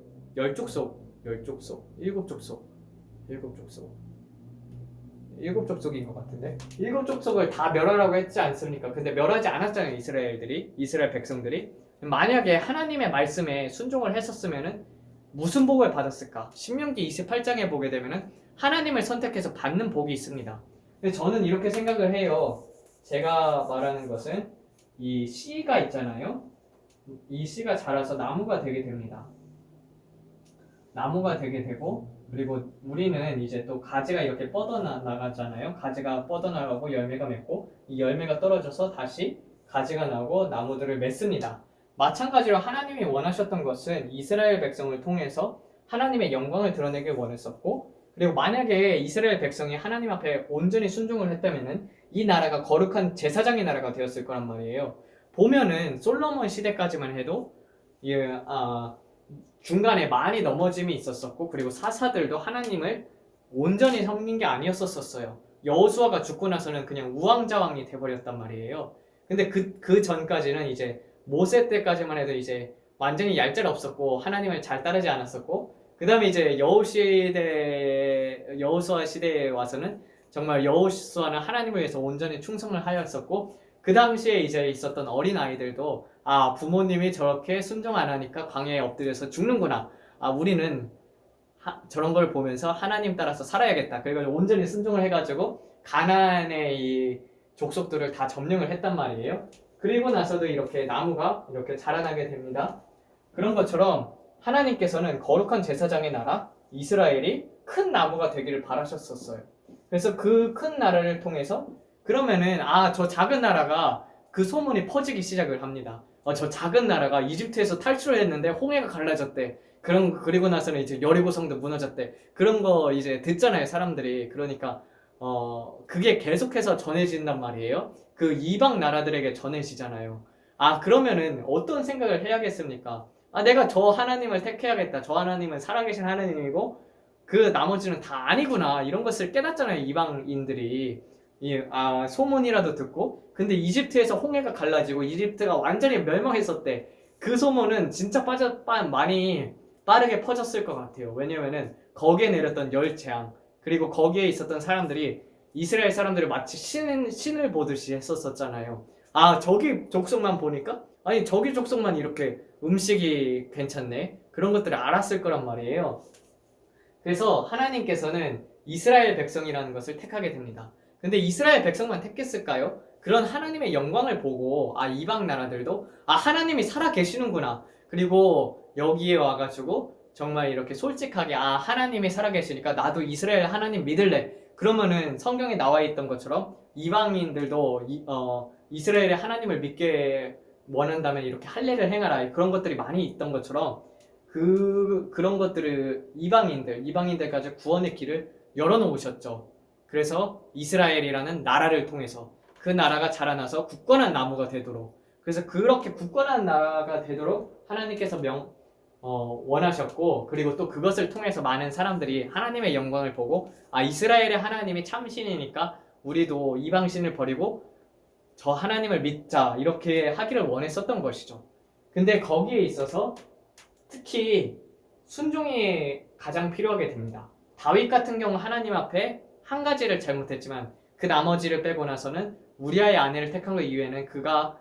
7족속인 것 같은데 7족속을 다 멸하라고 했지 않습니까? 근데 멸하지 않았잖아요. 이스라엘 백성들이. 만약에 하나님의 말씀에 순종을 했었으면은 무슨 복을 받았을까? 신명기 28장에 보게 되면은 하나님을 선택해서 받는 복이 있습니다. 근데 저는 이렇게 생각을 해요. 제가 말하는 것은 이 씨가 있잖아요. 이 씨가 자라서 나무가 되게 됩니다. 나무가 되게 되고 그리고 우리는 이제 또 가지가 이렇게 뻗어나가잖아요. 가지가 뻗어나가고 열매가 맺고 이 열매가 떨어져서 다시 가지가 나고 나무들을 맺습니다. 마찬가지로 하나님이 원하셨던 것은 이스라엘 백성을 통해서 하나님의 영광을 드러내길 원했었고 그리고 만약에 이스라엘 백성이 하나님 앞에 온전히 순종을 했다면은 이 나라가 거룩한 제사장의 나라가 되었을 거란 말이에요. 보면은 솔로몬 시대까지만 해도 중간에 많이 넘어짐이 있었었고 그리고 사사들도 하나님을 온전히 섬긴 게 아니었었어요. 여호수아가 죽고 나서는 그냥 우왕좌왕이 돼버렸단 말이에요. 근데 그 전까지는 이제 모세 때까지만 해도 이제 완전히 얄짤 없었고 하나님을 잘 따르지 않았었고 그 다음에 이제 여호수아 시대에 와서는 정말 여호수아는 하나님을 위해서 온전히 충성을 하였었고 그 당시에 이제 있었던 어린 아이들도 부모님이 저렇게 순종 안 하니까 광야에 엎드려서 죽는구나. 우리는 저런 걸 보면서 하나님 따라서 살아야겠다. 그래가지고 온전히 순종을 해가지고 가나안의 이 족속들을 다 점령을 했단 말이에요. 그리고 나서도 이렇게 나무가 이렇게 자라나게 됩니다. 그런 것처럼 하나님께서는 거룩한 제사장의 나라 이스라엘이 큰 나무가 되기를 바라셨었어요. 그래서 그 큰 나라를 통해서 그러면은 저 작은 나라가 그 소문이 퍼지기 시작을 합니다. 저 작은 나라가 이집트에서 탈출을 했는데 홍해가 갈라졌대. 그리고 나서는 이제 여리고 성도 무너졌대. 그런 거 이제 듣잖아요, 사람들이. 그러니까 그게 계속해서 전해진단 말이에요. 그 이방 나라들에게 전해지잖아요. 그러면은 어떤 생각을 해야겠습니까? 내가 저 하나님을 택해야겠다. 저 하나님은 살아계신 하나님이고 그 나머지는 다 아니구나. 이런 것을 깨닫잖아요, 이방인들이. 소문이라도 듣고. 근데 이집트에서 홍해가 갈라지고 이집트가 완전히 멸망했었대. 그 소문은 진짜 많이 빠르게 퍼졌을 것 같아요. 왜냐면은 거기에 내렸던 열재앙 그리고 거기에 있었던 사람들이 이스라엘 사람들을 마치 신을 보듯이 했었잖아요. 저기 족속만 보니까 저기 족속만 이렇게 음식이 괜찮네. 그런 것들을 알았을 거란 말이에요. 그래서 하나님께서는 이스라엘 백성이라는 것을 택하게 됩니다. 근데 이스라엘 백성만 택했을까요? 그런 하나님의 영광을 보고 이방 나라들도 하나님이 살아 계시는구나. 그리고 여기에 와가지고 정말 이렇게 솔직하게 하나님이 살아 계시니까 나도 이스라엘 하나님 믿을래. 그러면은 성경에 나와 있던 것처럼 이방인들도 이스라엘의 하나님을 믿게 원한다면 이렇게 할례를 행하라. 그런 것들이 많이 있던 것처럼 그런 것들을 이방인들까지 구원의 길을 열어놓으셨죠. 그래서 이스라엘이라는 나라를 통해서 그 나라가 자라나서 굳건한 나무가 되도록, 그래서 그렇게 굳건한 나라가 되도록 하나님께서 원하셨고, 그리고 또 그것을 통해서 많은 사람들이 하나님의 영광을 보고 이스라엘의 하나님이 참신이니까 우리도 이방신을 버리고 저 하나님을 믿자, 이렇게 하기를 원했었던 것이죠. 근데 거기에 있어서 특히 순종이 가장 필요하게 됩니다. 다윗 같은 경우 하나님 앞에 한 가지를 잘못했지만 그 나머지를 빼고 나서는 우리아의 아내를 택한 것 이후에는 그가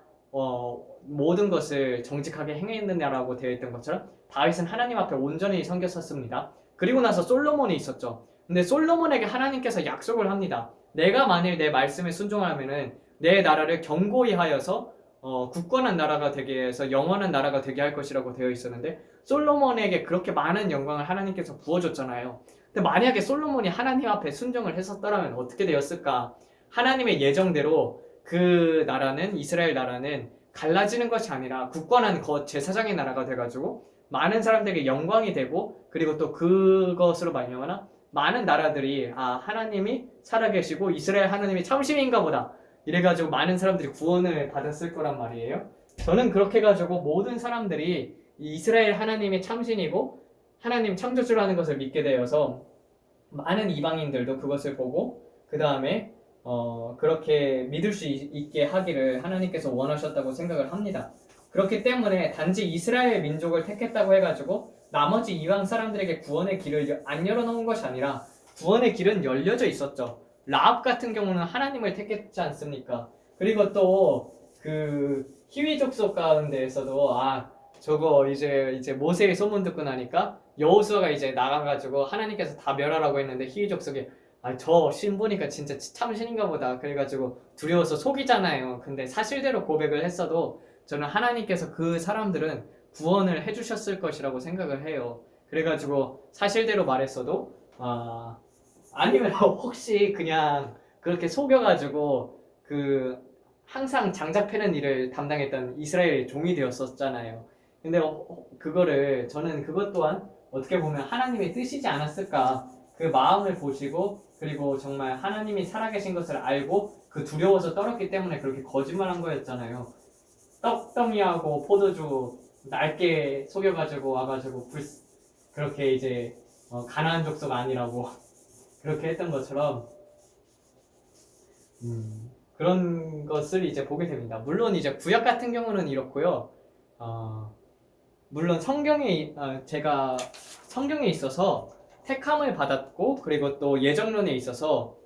모든 것을 정직하게 행했느냐라고 되어 있던 것처럼 다윗은 하나님 앞에 온전히 섬겼었습니다. 그리고 나서 솔로몬이 있었죠. 근데 솔로몬에게 하나님께서 약속을 합니다. 내가 만일 내 말씀에 순종하면은 내 나라를 견고히 하여서 굳건한 나라가 되게 해서 영원한 나라가 되게 할 것이라고 되어 있었는데, 솔로몬에게 그렇게 많은 영광을 하나님께서 부어줬잖아요. 근데 만약에 솔로몬이 하나님 앞에 순종을 했었더라면 어떻게 되었을까? 하나님의 예정대로 그 나라는, 이스라엘 나라는 갈라지는 것이 아니라 굳건한 제사장의 나라가 돼가지고 많은 사람들에게 영광이 되고, 그리고 또 그것으로 말미암아 많은 나라들이 하나님이 살아계시고 이스라엘 하나님이 참신인가 보다, 이래가지고 많은 사람들이 구원을 받았을 거란 말이에요. 저는 그렇게 해가지고 모든 사람들이 이스라엘 하나님이 참신이고 하나님 창조주라는 것을 믿게 되어서 많은 이방인들도 그것을 보고 그 다음에 그렇게 믿을 수 있게 하기를 하나님께서 원하셨다고 생각을 합니다. 그렇기 때문에 단지 이스라엘 민족을 택했다고 해가지고 나머지 이방 사람들에게 구원의 길을 안 열어놓은 것이 아니라 구원의 길은 열려져 있었죠. 라합 같은 경우는 하나님을 택했지 않습니까? 그리고 또 그 히위 족속 가운데에서도 저거 이제 모세의 소문 듣고 나니까 여호수아가 이제 나가가지고 하나님께서 다 멸하라고 했는데 히위 족속이 저 신 보니까 진짜 참신인가 보다, 그래가지고 두려워서 속이잖아요. 근데 사실대로 고백을 했어도 저는 하나님께서 그 사람들은 구원을 해주셨을 것이라고 생각을 해요. 그래가지고 사실대로 말했어도 아니면 혹시 그냥 그렇게 속여가지고 항상 장작 패는 일을 담당했던 이스라엘의 종이 되었었잖아요. 근데 그거를 저는 그것 또한 어떻게 보면 하나님의 뜻이지 않았을까, 그 마음을 보시고 그리고 정말 하나님이 살아계신 것을 알고 그 두려워서 떨었기 때문에 그렇게 거짓말한 거였잖아요. 떡덩이하고 포도주 낡게 속여가지고 와가지고 그렇게 이제 가나안 족속 아니라고 그렇게 했던 것처럼 그런 것을 이제 보게 됩니다. 물론 이제 구약 같은 경우는 이렇고요. 물론 제가 성경에 있어서 택함을 받았고, 그리고 또 예정론에 있어서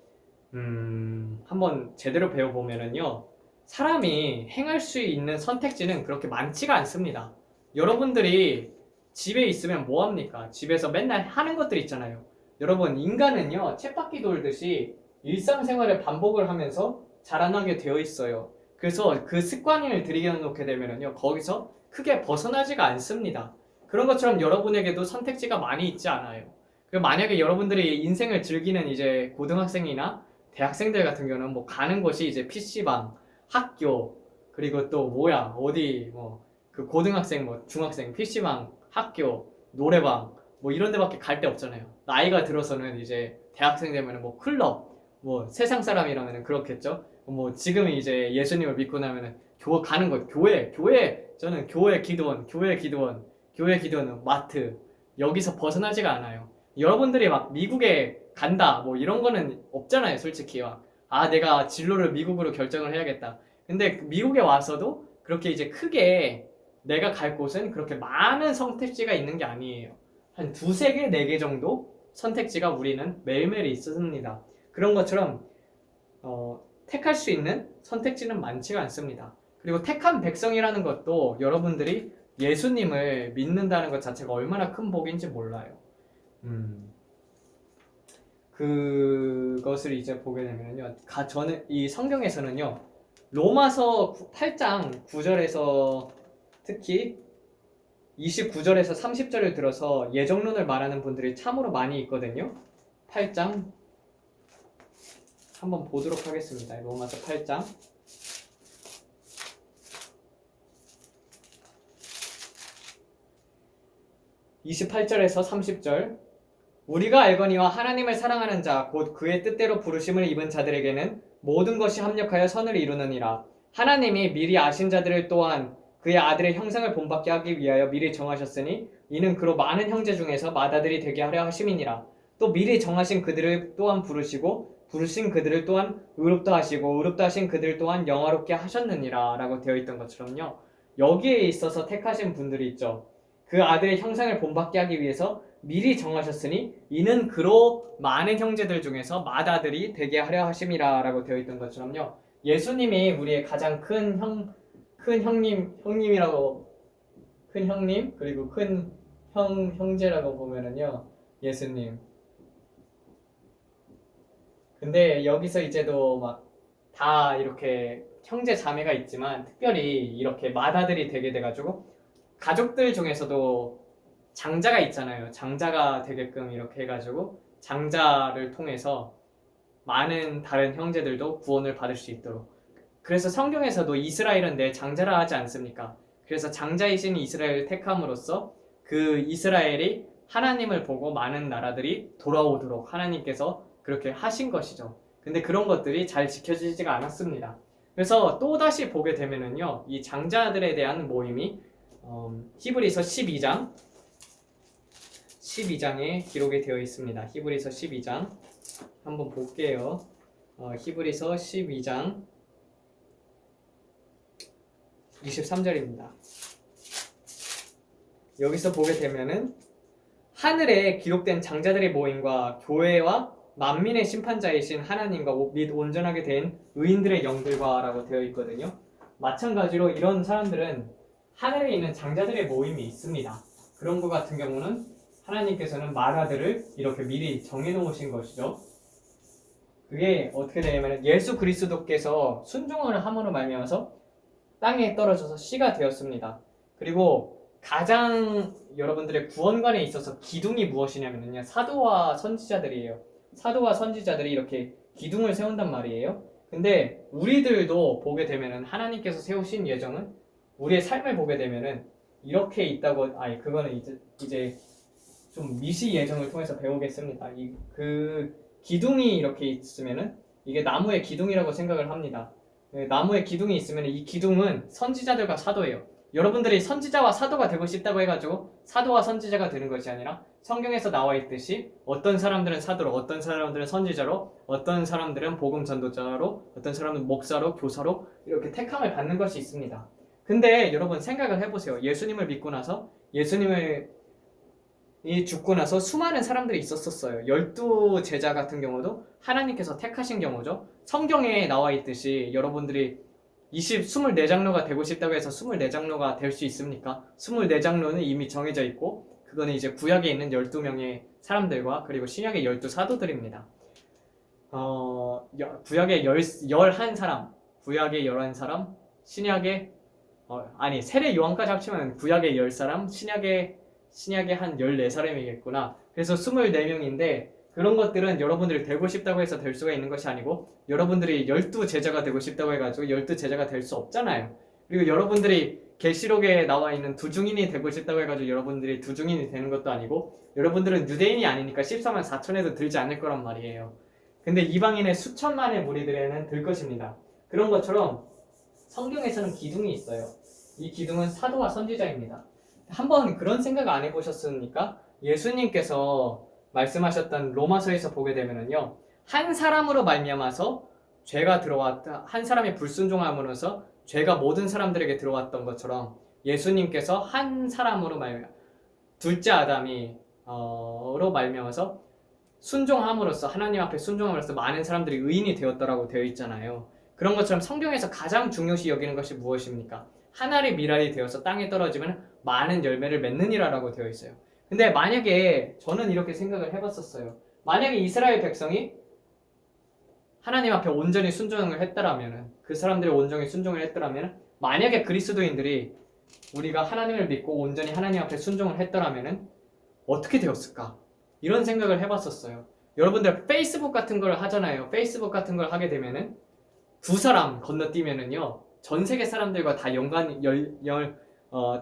한번 제대로 배워보면은요, 사람이 행할 수 있는 선택지는 그렇게 많지가 않습니다. 여러분들이 집에 있으면 뭐합니까? 집에서 맨날 하는 것들 있잖아요. 여러분, 인간은요, 쳇바퀴 돌듯이 일상생활을 반복을 하면서 자라나게 되어 있어요. 그래서 그 습관을 들여놓게 되면은요, 거기서 크게 벗어나지가 않습니다. 그런 것처럼 여러분에게도 선택지가 많이 있지 않아요. 만약에 여러분들이 인생을 즐기는 이제 고등학생이나 대학생들 같은 경우는 뭐 가는 곳이 이제 PC방, 학교, 그리고 또 어디 그 고등학생, 중학생, PC방, 학교, 노래방 이런 데밖에 갈 데 없잖아요. 나이가 들어서는 이제 대학생 되면은 클럽, 세상 사람이라면은 그렇겠죠. 지금은 이제 예수님을 믿고 나면은 가는 것, 저는 교회 기도원, 마트, 여기서 벗어나지가 않아요. 여러분들이 막 미국에 간다 이런 거는 없잖아요. 솔직히 내가 진로를 미국으로 결정을 해야겠다. 근데 미국에 와서도 그렇게 이제 크게 내가 갈 곳은 그렇게 많은 선택지가 있는 게 아니에요. 한 2-3개, 4개 정도 선택지가 우리는 매일매일 있습니다. 그런 것처럼 택할 수 있는 선택지는 많지가 않습니다. 그리고 택한 백성이라는 것도 여러분들이 예수님을 믿는다는 것 자체가 얼마나 큰 복인지 몰라요. 그것을 이제 보게 되면요. 저는 이 성경에서는요. 로마서 8장 9절에서 특히 29절에서 30절을 들어서 예정론을 말하는 분들이 참으로 많이 있거든요. 8장 한번 보도록 하겠습니다. 로마서 8장 28절에서 30절 우리가 알거니와 하나님을 사랑하는 자 곧 그의 뜻대로 부르심을 입은 자들에게는 모든 것이 합력하여 선을 이루느니라. 하나님이 미리 아신 자들을 또한 그의 아들의 형상을 본받게 하기 위하여 미리 정하셨으니 이는 그로 많은 형제 중에서 맏아들이 되게 하려 하심이니라. 또 미리 정하신 그들을 또한 부르시고 부르신 그들을 또한 의롭다 하시고 의롭다 하신 그들 또한 영화롭게 하셨느니라 라고 되어 있던 것처럼요. 여기에 있어서 택하신 분들이 있죠. 그 아들의 형상을 본받게 하기 위해서 미리 정하셨으니 이는 그로 많은 형제들 중에서 맏아들이 되게 하려 하심이라 라고 되어 있던 것처럼요. 예수님이 우리의 가장 큰 형님이라고 큰 형님 그리고 큰 형제라고 보면은요. 예수님. 근데 여기서 이제도 막 다 이렇게 형제 자매가 있지만 특별히 이렇게 맏아들이 되게 돼가지고 가족들 중에서도 장자가 있잖아요. 장자가 되게끔 이렇게 해가지고 장자를 통해서 많은 다른 형제들도 구원을 받을 수 있도록. 그래서 성경에서도 이스라엘은 내 장자라 하지 않습니까? 그래서 장자이신 이스라엘을 택함으로써 그 이스라엘이 하나님을 보고 많은 나라들이 돌아오도록 하나님께서 그렇게 하신 것이죠. 근데 그런 것들이 잘 지켜지지가 않았습니다. 그래서 또다시 보게 되면은요, 이 장자들에 대한 모임이 히브리서 12장에 기록이 되어 있습니다. 히브리서 12장 한번 볼게요. 히브리서 12장 23절입니다. 여기서 보게 되면은 하늘에 기록된 장자들의 모임과 교회와 만민의 심판자이신 하나님과 및 온전하게 된 의인들의 영들과 라고 되어 있거든요. 마찬가지로 이런 사람들은 하늘에 있는 장자들의 모임이 있습니다. 그런 것 같은 경우는 하나님께서는 맏아들을 이렇게 미리 정해놓으신 것이죠. 그게 어떻게 되냐면 예수 그리스도께서 순종을 함으로 말미암아서 땅에 떨어져서 씨가 되었습니다. 그리고 가장 여러분들의 구원관에 있어서 기둥이 무엇이냐면요, 사도와 선지자들이에요. 사도와 선지자들이 이렇게 기둥을 세운단 말이에요. 근데 우리들도 보게 되면은 하나님께서 세우신 예정은 우리의 삶을 보게 되면은 이렇게 있다고. 그거는 이제 좀 미시 예정을 통해서 배우겠습니다. 그 기둥이 이렇게 있으면은 이게 나무의 기둥이라고 생각을 합니다. 나무의 기둥이 있으면 이 기둥은 선지자들과 사도예요. 여러분들이 선지자와 사도가 되고 싶다고 해가지고 사도와 선지자가 되는 것이 아니라 성경에서 나와 있듯이 어떤 사람들은 사도로, 어떤 사람들은 선지자로, 어떤 사람들은 복음 전도자로, 어떤 사람은 목사로, 교사로 이렇게 택함을 받는 것이 있습니다. 근데 여러분 생각을 해보세요. 예수님을 믿고 나서 이 죽고 나서 수많은 사람들이 있었어요. 12 제자 같은 경우도 하나님께서 택하신 경우죠. 성경에 나와 있듯이 여러분들이 24장로가 되고 싶다고 해서 24장로가 될 수 있습니까? 24장로는 이미 정해져 있고 그거는 이제 구약에 있는 12명의 사람들과 그리고 신약의 12사도들입니다. 구약의 11사람, 구약의 11사람, 신약의 세례 요한까지 합치면 구약의 10사람, 신약의 한 14사람이겠구나. 그래서 24명인데 그런 것들은 여러분들이 되고 싶다고 해서 될 수가 있는 것이 아니고 여러분들이 12제자가 되고 싶다고 해가지고 12제자가 될 수 없잖아요. 그리고 여러분들이 계시록에 나와 있는 두중인이 되고 싶다고 해가지고 여러분들이 두중인이 되는 것도 아니고 여러분들은 유대인이 아니니까 14만 4천에도 들지 않을 거란 말이에요. 근데 이방인의 수천만의 무리들에는 들 것입니다. 그런 것처럼 성경에서는 기둥이 있어요. 이 기둥은 사도와 선지자입니다. 한번 그런 생각 안 해보셨습니까? 예수님께서 말씀하셨던 로마서에서 보게 되면은요, 한 사람으로 말미암아서 죄가 들어왔다, 한 사람이 불순종함으로써 죄가 모든 사람들에게 들어왔던 것처럼 예수님께서 한 사람으로 둘째 아담이 로 말미암아서 순종함으로써 하나님 앞에 순종함으로써 많은 사람들이 의인이 되었다라고 되어 있잖아요. 그런 것처럼 성경에서 가장 중요시 여기는 것이 무엇입니까? 한 알의 밀알이 되어서 땅에 떨어지면 많은 열매를 맺느니라라고 되어 있어요. 근데 만약에 저는 이렇게 생각을 해봤었어요. 만약에 이스라엘 백성이 하나님 앞에 온전히 순종을 했더라면은, 그 사람들이 온전히 순종을 했더라면은, 만약에 그리스도인들이 우리가 하나님을 믿고 온전히 하나님 앞에 순종을 했더라면은 어떻게 되었을까? 이런 생각을 해봤었어요. 여러분들 페이스북 같은 걸 하잖아요. 페이스북 같은 걸 하게 되면은 두 사람 건너뛰면은요, 전 세계 사람들과 다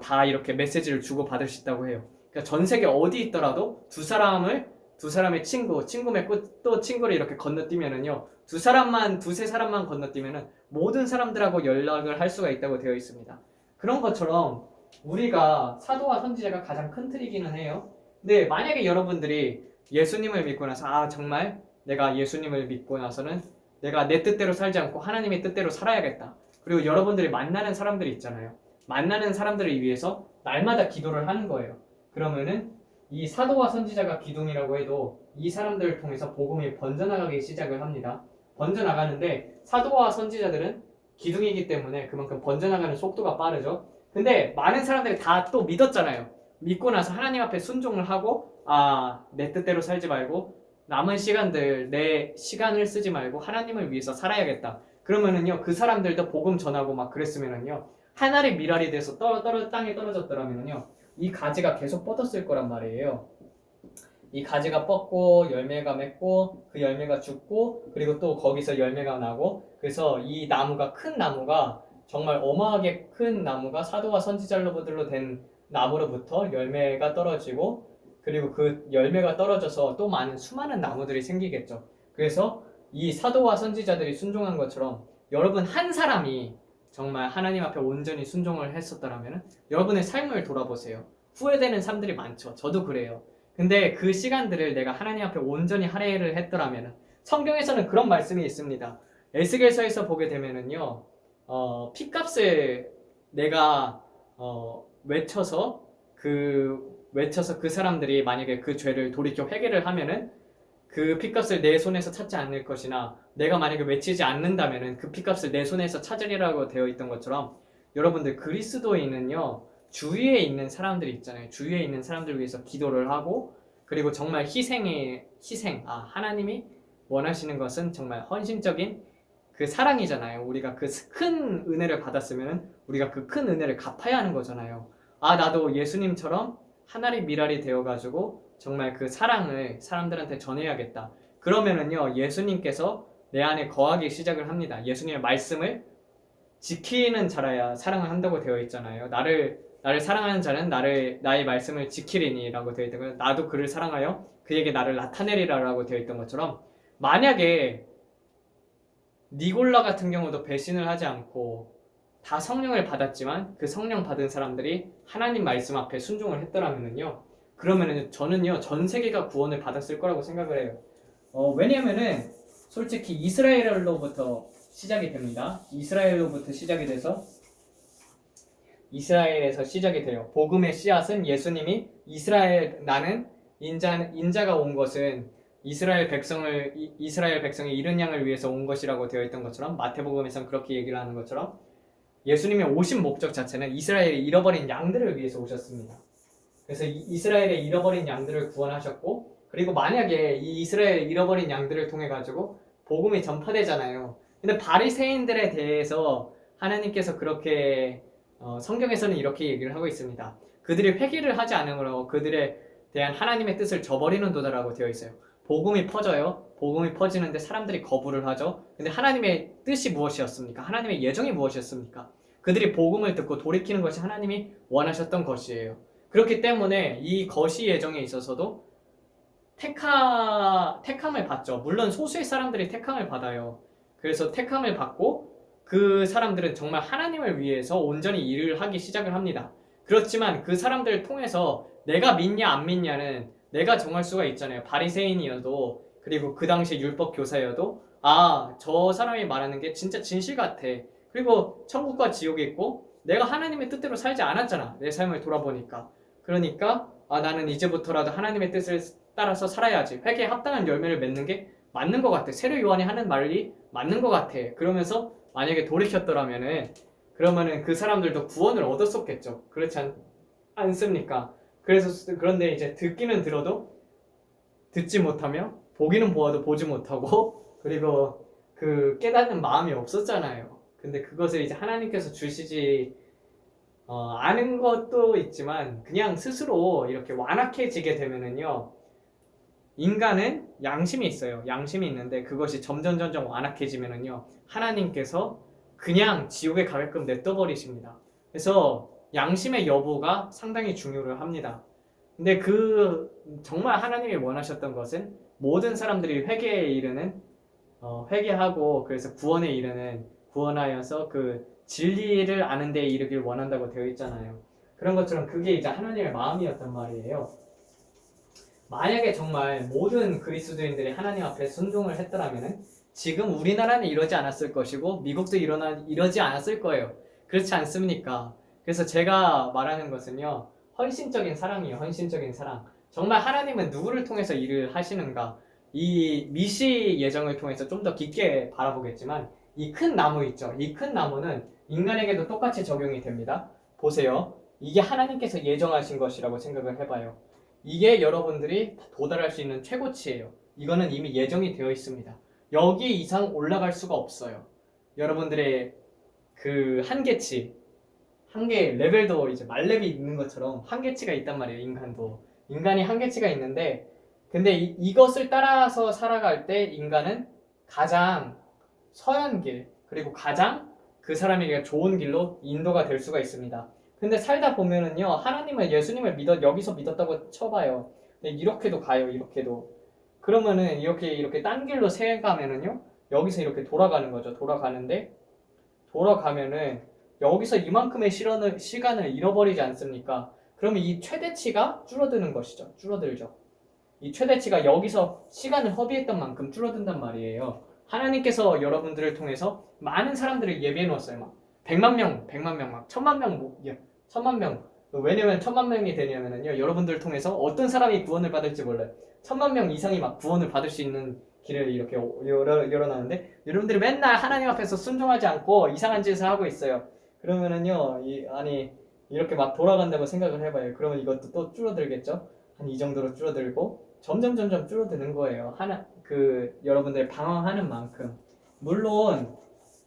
다 이렇게 메시지를 주고 받을 수 있다고 해요. 그러니까 전 세계 어디 있더라도 두 사람의 친구 맺고 또 친구를 이렇게 건너뛰면은요, 두세 사람만 건너뛰면은 모든 사람들하고 연락을 할 수가 있다고 되어 있습니다. 그런 것처럼 우리가 사도와 선지자가 가장 큰 틀이기는 해요. 근데 만약에 여러분들이 예수님을 믿고 나서 정말 내가 예수님을 믿고 나서는 내가 내 뜻대로 살지 않고 하나님의 뜻대로 살아야겠다. 그리고 여러분들이 만나는 사람들이 있잖아요. 만나는 사람들을 위해서 날마다 기도를 하는 거예요. 그러면은 이 사도와 선지자가 기둥이라고 해도 이 사람들을 통해서 복음이 번져나가기 시작을 합니다. 번져나가는데 사도와 선지자들은 기둥이기 때문에 그만큼 번져나가는 속도가 빠르죠. 근데 많은 사람들이 다 또 믿었잖아요. 믿고 나서 하나님 앞에 순종을 하고 내 뜻대로 살지 말고 남은 시간들 내 시간을 쓰지 말고 하나님을 위해서 살아야겠다. 그러면은요, 그 사람들도 복음 전하고 막 그랬으면은요, 하늘의 미랄이 돼서 땅에 떨어졌더라면은요, 이 가지가 계속 뻗었을 거란 말이에요. 이 가지가 뻗고 열매가 맺고 그 열매가 죽고 그리고 또 거기서 열매가 나고, 그래서 이 나무가 큰 나무가 정말 어마하게 큰 나무가 사도와 선지자로부터 된 나무로부터 열매가 떨어지고, 그리고 그 열매가 떨어져서 또 수많은 나무들이 생기겠죠. 그래서 이 사도와 선지자들이 순종한 것처럼 여러분 한 사람이 정말 하나님 앞에 온전히 순종을 했었더라면 여러분의 삶을 돌아보세요. 후회되는 삶들이 많죠. 저도 그래요. 근데 그 시간들을 내가 하나님 앞에 온전히 할애를 했더라면, 성경에서는 그런 말씀이 있습니다. 에스겔서에서 보게 되면은요, 핏값을 내가 외쳐서 그 사람들이 만약에 그 죄를 돌이켜 회개를 하면은 그 핏값을 내 손에서 찾지 않을 것이나, 내가 만약에 외치지 않는다면은 그 핏값을 내 손에서 찾으리라고 되어 있던 것처럼, 여러분들 그리스도인은요, 주위에 있는 사람들이 있잖아요. 주위에 있는 사람들 위해서 기도를 하고, 그리고 정말 하나님이 원하시는 것은 정말 헌신적인 그 사랑이잖아요. 우리가 그 큰 은혜를 받았으면 우리가 그 큰 은혜를 갚아야 하는 거잖아요. 나도 예수님처럼 하나의 미랄이 되어가지고 정말 그 사랑을 사람들한테 전해야겠다. 그러면은요, 예수님께서 내 안에 거하기 시작을 합니다. 예수님의 말씀을 지키는 자라야 사랑을 한다고 되어 있잖아요. 나를 사랑하는 자는 나의 말씀을 지키리니라고 되어 있던 거예요. 나도 그를 사랑하여 그에게 나를 나타내리라라고 되어 있던 것처럼, 만약에 니골라 같은 경우도 배신을 하지 않고 다 성령을 받았지만 그 성령 받은 사람들이 하나님 말씀 앞에 순종을 했더라면은요, 그러면은 저는요, 전 세계가 구원을 받았을 거라고 생각을 해요. 왜냐면은 솔직히 이스라엘로부터 시작이 됩니다. 이스라엘로부터 시작이 돼서 이스라엘에서 시작이 돼요. 복음의 씨앗은 예수님이 나는 인자가 온 것은 이스라엘 백성이 잃은 양을 위해서 온 것이라고 되어 있던 것처럼, 마태복음에서는 그렇게 얘기를 하는 것처럼, 예수님의 오신 목적 자체는 이스라엘의 잃어버린 양들을 위해서 오셨습니다. 그래서 이스라엘의 잃어버린 양들을 구원하셨고, 그리고 만약에 이 이스라엘의 잃어버린 양들을 통해 가지고 복음이 전파되잖아요. 근데 바리새인들에 대해서 하나님께서 그렇게 성경에서는 이렇게 얘기를 하고 있습니다. 그들이 회개를 하지 않으므로 그들에 대한 하나님의 뜻을 저버리는 도다라고 되어 있어요. 복음이 퍼져요. 복음이 퍼지는데 사람들이 거부를 하죠. 근데 하나님의 뜻이 무엇이었습니까? 하나님의 예정이 무엇이었습니까? 그들이 복음을 듣고 돌이키는 것이 하나님이 원하셨던 것이에요. 그렇기 때문에 이 거시 예정에 있어서도 택함을 받죠. 물론 소수의 사람들이 택함을 받아요. 그래서 택함을 받고 그 사람들은 정말 하나님을 위해서 온전히 일을 하기 시작을 합니다. 그렇지만 그 사람들을 통해서 내가 믿냐 안 믿냐는 내가 정할 수가 있잖아요. 바리새인이어도, 그리고 그 당시 율법 교사여도 저 사람이 말하는 게 진짜 진실 같아. 그리고 천국과 지옥이 있고 내가 하나님의 뜻대로 살지 않았잖아. 내 삶을 돌아보니까. 그러니까 나는 이제부터라도 하나님의 뜻을 따라서 살아야지. 회개에 합당한 열매를 맺는 게 맞는 것 같아. 세례 요한이 하는 말이 맞는 것 같아. 그러면서 만약에 돌이켰더라면은, 그러면은 그 사람들도 구원을 얻었었겠죠. 그렇지 않습니까? 그런데 이제 듣기는 들어도 듣지 못하며 보기는 보아도 보지 못하고 그리고 그 깨닫는 마음이 없었잖아요. 근데 그것을 이제 하나님께서 주시지 아는 것도 있지만 그냥 스스로 이렇게 완악해지게 되면은요, 인간은 양심이 있어요. 양심이 있는데 그것이 점점 완악해지면은요, 하나님께서 그냥 지옥에 가게끔 냅둬 버리십니다. 그래서 양심의 여부가 상당히 중요를 합니다. 근데 그 정말 하나님이 원하셨던 것은 모든 사람들이 회개에 이르는 회개하고 그래서 구원에 이르는 구원하여서 그 진리를 아는 데 이르길 원한다고 되어 있잖아요. 그런 것처럼 그게 이제 하나님의 마음이었단 말이에요. 만약에 정말 모든 그리스도인들이 하나님 앞에 순종을 했더라면은 지금 우리나라는 이러지 않았을 것이고 미국도 이러지 않았을 거예요. 그렇지 않습니까? 그래서 제가 말하는 것은요, 헌신적인 사랑이에요. 헌신적인 사랑. 정말 하나님은 누구를 통해서 일을 하시는가? 이 미시 예정을 통해서 좀 더 깊게 바라보겠지만 이 큰 나무 있죠. 이 큰 나무는 인간에게도 똑같이 적용이 됩니다. 보세요. 이게 하나님께서 예정하신 것이라고 생각을 해봐요. 이게 여러분들이 도달할 수 있는 최고치예요. 이거는 이미 예정이 되어 있습니다. 여기 이상 올라갈 수가 없어요. 여러분들의 그 한계치, 한계 레벨도 이제 말렙이 있는 것처럼 한계치가 있단 말이에요. 인간이 한계치가 있는데, 근데 이것을 따라서 살아갈 때 인간은 가장 선한 길, 그리고 가장 그 사람에게 좋은 길로 인도가 될 수가 있습니다. 근데 살다 보면은요, 하나님을, 예수님을 여기서 믿었다고 쳐봐요. 근데 이렇게도 가요, 이렇게도. 그러면은 이렇게 딴 길로 새가면은요, 여기서 이렇게 돌아가는 거죠. 돌아가면은 여기서 이만큼의 시간을 잃어버리지 않습니까? 그러면 이 최대치가 줄어드는 것이죠. 줄어들죠. 이 최대치가 여기서 시간을 허비했던 만큼 줄어든단 말이에요. 하나님께서 여러분들을 통해서 많은 사람들을 예비해 놓았어요. 막 100만 명, 막 1000만 명. 왜냐면 1000만 명이 되냐면요, 여러분들을 통해서 어떤 사람이 구원을 받을지 몰라요. 1000만 명 이상이 막 구원을 받을 수 있는 길을 이렇게 열어놨는데 여러분들이 맨날 하나님 앞에서 순종하지 않고 이상한 짓을 하고 있어요. 그러면은요, 이렇게 막 돌아간다고 생각을 해봐요. 그러면 이것도 또 줄어들겠죠? 한 이 정도로 줄어들고 점점 줄어드는 거예요. 여러분들 방황하는 만큼. 물론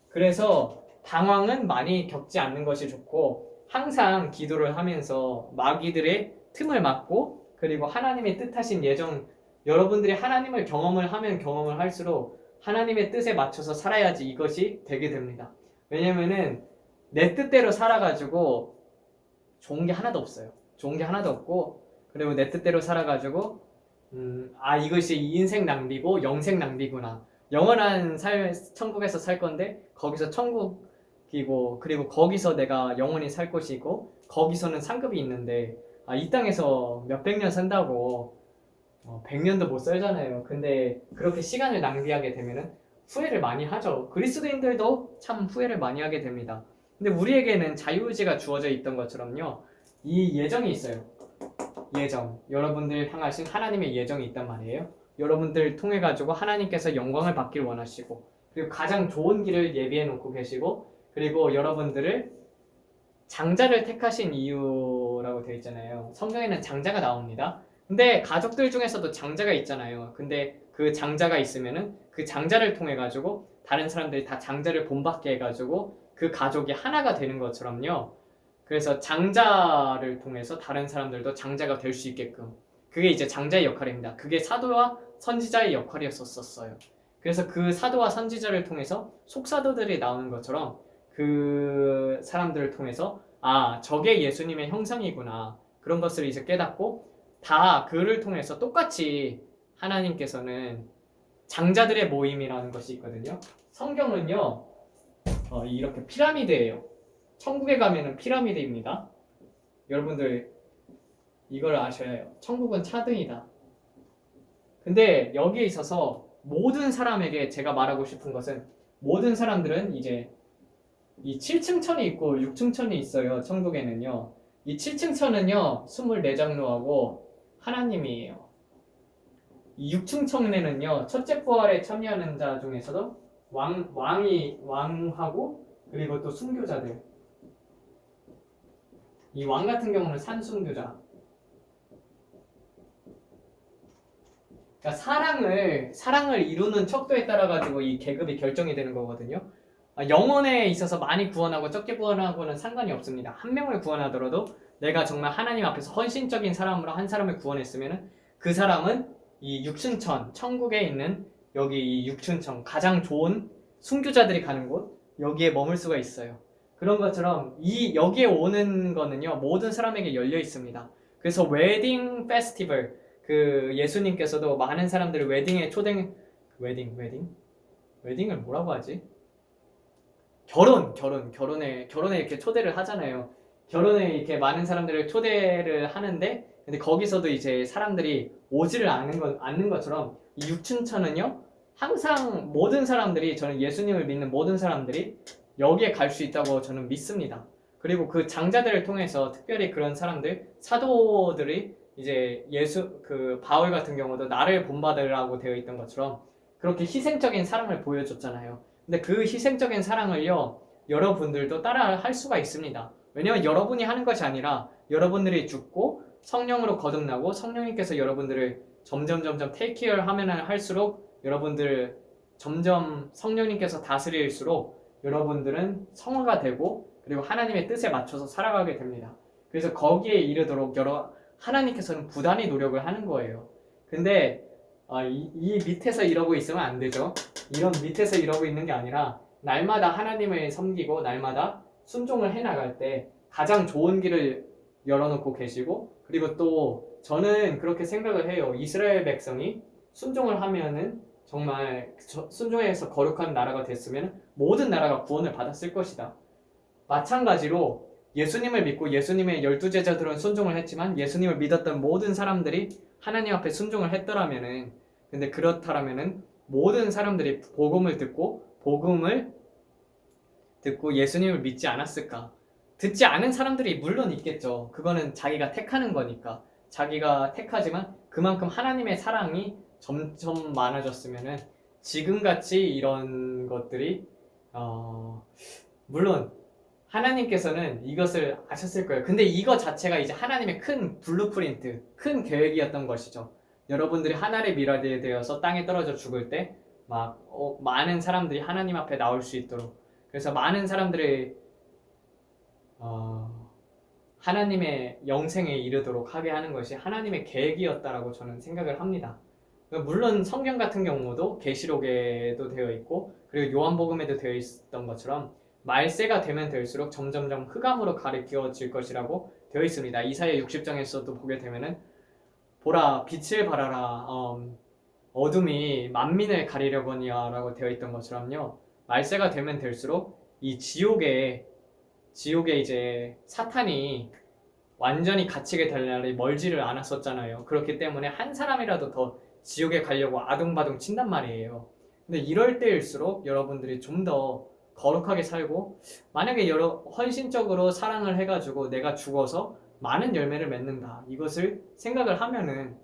그래서 방황은 많이 겪지 않는 것이 좋고, 항상 기도를 하면서 마귀들의 틈을 막고, 그리고 하나님의 뜻하신 예정, 여러분들이 하나님을 경험을 하면 경험을 할수록 하나님의 뜻에 맞춰서 살아야지 이것이 되게 됩니다. 왜냐면은 내 뜻대로 살아가지고 좋은 게 하나도 없어요. 좋은 게 하나도 없고, 그리고 내 뜻대로 살아가지고 이것이 인생 낭비고 영생 낭비구나. 영원한 천국에서 살 건데 거기서 천국이고, 그리고 거기서 내가 영원히 살 것이고, 거기서는 상급이 있는데 이 땅에서 몇백 년 산다고 100년도 못 살잖아요. 근데 그렇게 시간을 낭비하게 되면은 후회를 많이 하죠. 그리스도인들도 참 후회를 많이 하게 됩니다. 근데 우리에게는 자유의지가 주어져 있던 것처럼요, 이 예정이 있어요. 여러분들 향하신 하나님의 예정이 있단 말이에요. 여러분들 통해 가지고 하나님께서 영광을 받길 원하시고, 그리고 가장 좋은 길을 예비해 놓고 계시고, 그리고 여러분들을 장자를 택하신 이유라고 되어 있잖아요. 성경에는 장자가 나옵니다. 근데 가족들 중에서도 장자가 있잖아요. 근데 그 장자가 있으면은 그 장자를 통해 가지고 다른 사람들이 다 장자를 본받게 해 가지고 그 가족이 하나가 되는 것처럼요. 그래서 장자를 통해서 다른 사람들도 장자가 될 수 있게끔, 그게 이제 장자의 역할입니다. 그게 사도와 선지자의 역할이었었어요. 그래서 그 사도와 선지자를 통해서 속사도들이 나오는 것처럼 그 사람들을 통해서 저게 예수님의 형상이구나, 그런 것을 이제 깨닫고, 다 그를 통해서 똑같이 하나님께서는 장자들의 모임이라는 것이 있거든요. 성경은요, 이렇게 피라미드예요. 천국에 가면은 피라미드입니다. 여러분들 이걸 아셔야 해요. 천국은 차등이다. 근데 여기에 있어서 모든 사람에게 제가 말하고 싶은 것은, 모든 사람들은 이제 이 7층 천이 있고 6층 천이 있어요. 천국에는요. 이 7층 천은요 24장로하고 하나님이에요. 이 6층 천에는요 첫째 부활에 참여하는 자 중에서도 왕하고, 그리고 또 순교자들. 이 왕 같은 경우는 산순교자. 그러니까 사랑을 이루는 척도에 따라 가지고 이 계급이 결정이 되는 거거든요. 영혼에 있어서 많이 구원하고 적게 구원하고는 상관이 없습니다. 한 명을 구원하더라도 내가 정말 하나님 앞에서 헌신적인 사람으로 한 사람을 구원했으면 그 사람은 이 육춘천, 천국에 있는 여기 이 육춘천, 가장 좋은 순교자들이 가는 곳, 여기에 머물 수가 있어요. 그런 것처럼 이 여기에 오는 거는요, 모든 사람에게 열려 있습니다. 그래서 웨딩 페스티벌, 그 예수님께서도 많은 사람들을 웨딩에 웨딩을 뭐라고 하지? 결혼에 이렇게 초대를 하잖아요. 결혼에 이렇게 많은 사람들을 초대를 하는데, 근데 거기서도 이제 사람들이 오지를 않는 것처럼 이 육춘천은요, 항상 모든 사람들이, 저는 예수님을 믿는 모든 사람들이 여기에 갈 수 있다고 저는 믿습니다. 그리고 그 장자들을 통해서 특별히 그런 사람들, 사도들이 이제 그 바울 같은 경우도 나를 본받으라고 되어 있던 것처럼 그렇게 희생적인 사랑을 보여줬잖아요. 근데 그 희생적인 사랑을요, 여러분들도 따라 할 수가 있습니다. 왜냐면 여러분이 하는 것이 아니라 여러분들이 죽고 성령으로 거듭나고 성령님께서 여러분들을 점점 테이크 케어 하면 할수록 여러분들 점점 성령님께서 다스릴수록 여러분들은 성화가 되고 그리고 하나님의 뜻에 맞춰서 살아가게 됩니다. 그래서 거기에 이르도록 하나님께서는 부단히 노력을 하는 거예요. 근데 이 밑에서 이러고 있으면 안 되죠. 이런 밑에서 이러고 있는 게 아니라 날마다 하나님을 섬기고 날마다 순종을 해나갈 때 가장 좋은 길을 열어놓고 계시고, 그리고 또 저는 그렇게 생각을 해요. 이스라엘 백성이 순종을 하면은 정말 순종해서 거룩한 나라가 됐으면 모든 나라가 구원을 받았을 것이다. 마찬가지로 예수님을 믿고 예수님의 12제자들은 순종을 했지만 예수님을 믿었던 모든 사람들이 하나님 앞에 순종을 했더라면은, 근데 그렇다라면은 모든 사람들이 복음을 듣고 예수님을 믿지 않았을까? 듣지 않은 사람들이 물론 있겠죠. 그거는 자기가 택하는 거니까. 자기가 택하지만 그만큼 하나님의 사랑이 점점 많아졌으면은 지금같이 이런 것들이 물론 하나님께서는 이것을 아셨을 거예요. 근데 이거 자체가 이제 하나님의 큰 블루프린트, 큰 계획이었던 것이죠. 여러분들이 하나의 미라드에 되어서 땅에 떨어져 죽을 때 많은 사람들이 하나님 앞에 나올 수 있도록, 그래서 많은 사람들이 하나님의 영생에 이르도록 하게 하는 것이 하나님의 계획이었다라고 저는 생각을 합니다. 물론 성경 같은 경우도 계시록에도 되어 있고 그리고 요한복음에도 되어 있었던 것처럼 말세가 되면 될수록 점점점 흑암으로 가리켜질 것이라고 되어 있습니다. 이사야 60장에서도 보게 되면은 보라 빛을 발하라 어둠이 만민을 가리려거니와 라고 되어 있던 것처럼요, 말세가 되면 될수록 이 지옥에 이제 사탄이 완전히 갇히게 될 날이 멀지를 않았었잖아요. 그렇기 때문에 한 사람이라도 더 지옥에 가려고 아둥바둥 친단 말이에요. 근데 이럴 때일수록 여러분들이 좀 더 거룩하게 살고, 만약에 헌신적으로 사랑을 해가지고 내가 죽어서 많은 열매를 맺는다, 이것을 생각을 하면은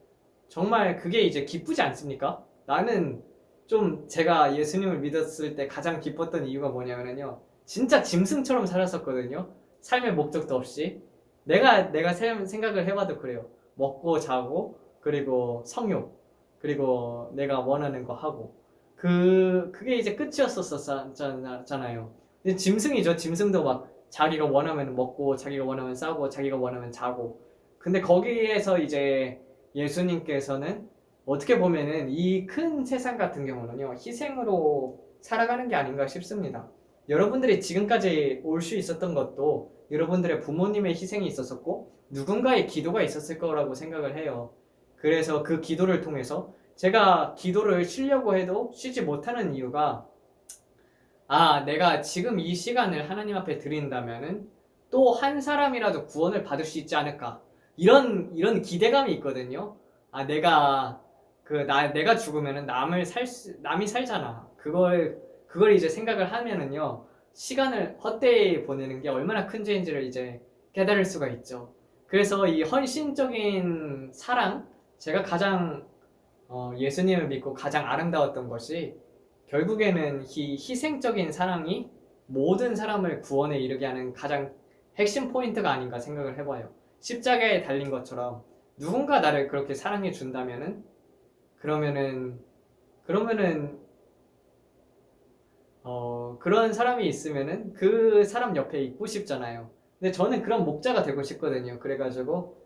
정말 그게 이제 기쁘지 않습니까? 나는 좀 제가 예수님을 믿었을 때 가장 기뻤던 이유가 뭐냐면요, 진짜 짐승처럼 살았었거든요. 삶의 목적도 없이. 내가 생각을 해봐도 그래요. 먹고 자고 그리고 성욕 그리고 내가 원하는 거 하고 그게 이제 끝이었었잖아요. 근데 짐승이죠. 짐승도 막 자기가 원하면 먹고 자기가 원하면 싸고 자기가 원하면 자고. 근데 거기에서 이제 예수님께서는 어떻게 보면은 이 큰 세상 같은 경우는요, 희생으로 살아가는 게 아닌가 싶습니다. 여러분들이 지금까지 올 수 있었던 것도 여러분들의 부모님의 희생이 있었었고 누군가의 기도가 있었을 거라고 생각을 해요. 그래서 그 기도를 통해서 제가 기도를 쉬려고 해도 쉬지 못하는 이유가, 내가 지금 이 시간을 하나님 앞에 드린다면은 또 한 사람이라도 구원을 받을 수 있지 않을까, 이런 기대감이 있거든요. 내가 죽으면은 남이 살잖아. 그걸 이제 생각을 하면은요, 시간을 헛되이 보내는 게 얼마나 큰 죄인지를 이제 깨달을 수가 있죠. 그래서 이 헌신적인 사랑, 제가 가장 예수님을 믿고 가장 아름다웠던 것이 결국에는 이 희생적인 사랑이 모든 사람을 구원에 이르게 하는 가장 핵심 포인트가 아닌가 생각을 해봐요. 십자가에 달린 것처럼 누군가 나를 그렇게 사랑해 준다면은 그러면은 그런 사람이 있으면은 그 사람 옆에 있고 싶잖아요. 근데 저는 그런 목자가 되고 싶거든요. 그래가지고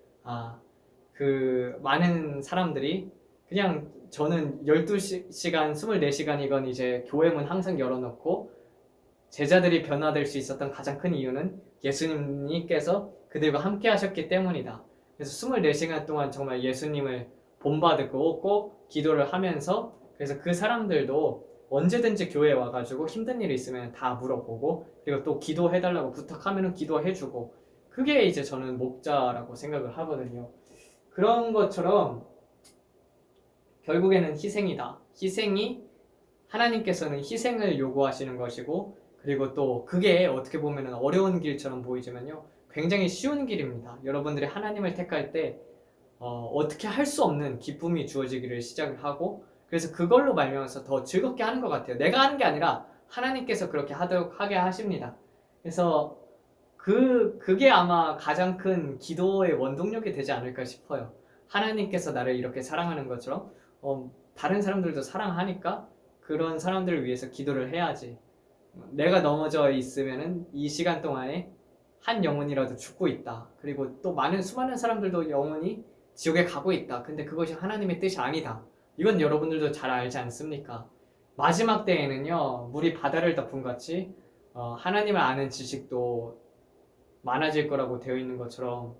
그 많은 사람들이 그냥 저는 12시간, 24시간이건 이제 교회 문 항상 열어놓고 제자들이 변화될 수 있었던 가장 큰 이유는 예수님께서 그들과 함께 하셨기 때문이다. 그래서 24시간 동안 정말 예수님을 본받고 꼭 기도를 하면서 그래서 그 사람들도 언제든지 교회에 와가지고 힘든 일이 있으면 다 물어보고 그리고 또 기도해달라고 부탁하면 기도해주고 그게 이제 저는 목자라고 생각을 하거든요. 그런 것처럼 결국에는 희생이다. 희생이 하나님께서는 희생을 요구하시는 것이고 그리고 또 그게 어떻게 보면 어려운 길처럼 보이지만요. 굉장히 쉬운 길입니다. 여러분들이 하나님을 택할 때 어떻게 할 수 없는 기쁨이 주어지기를 시작을 하고 그래서 그걸로 말미암아서 더 즐겁게 하는 것 같아요. 내가 하는 게 아니라 하나님께서 그렇게 하게 하십니다. 그래서 그게 아마 가장 큰 기도의 원동력이 되지 않을까 싶어요. 하나님께서 나를 이렇게 사랑하는 것처럼 다른 사람들도 사랑하니까 그런 사람들을 위해서 기도를 해야지. 내가 넘어져 있으면은 이 시간 동안에 한 영혼이라도 죽고 있다. 그리고 또 수많은 사람들도 영혼이 지옥에 가고 있다. 근데 그것이 하나님의 뜻이 아니다. 이건 여러분들도 잘 알지 않습니까? 마지막 때에는요, 물이 바다를 덮은 같이 하나님을 아는 지식도 많아질 거라고 되어 있는 것처럼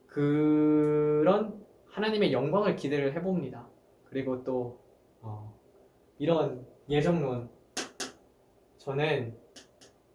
그런 하나님의 영광을 기대를 해봅니다. 그리고 또 이런 예정론 저는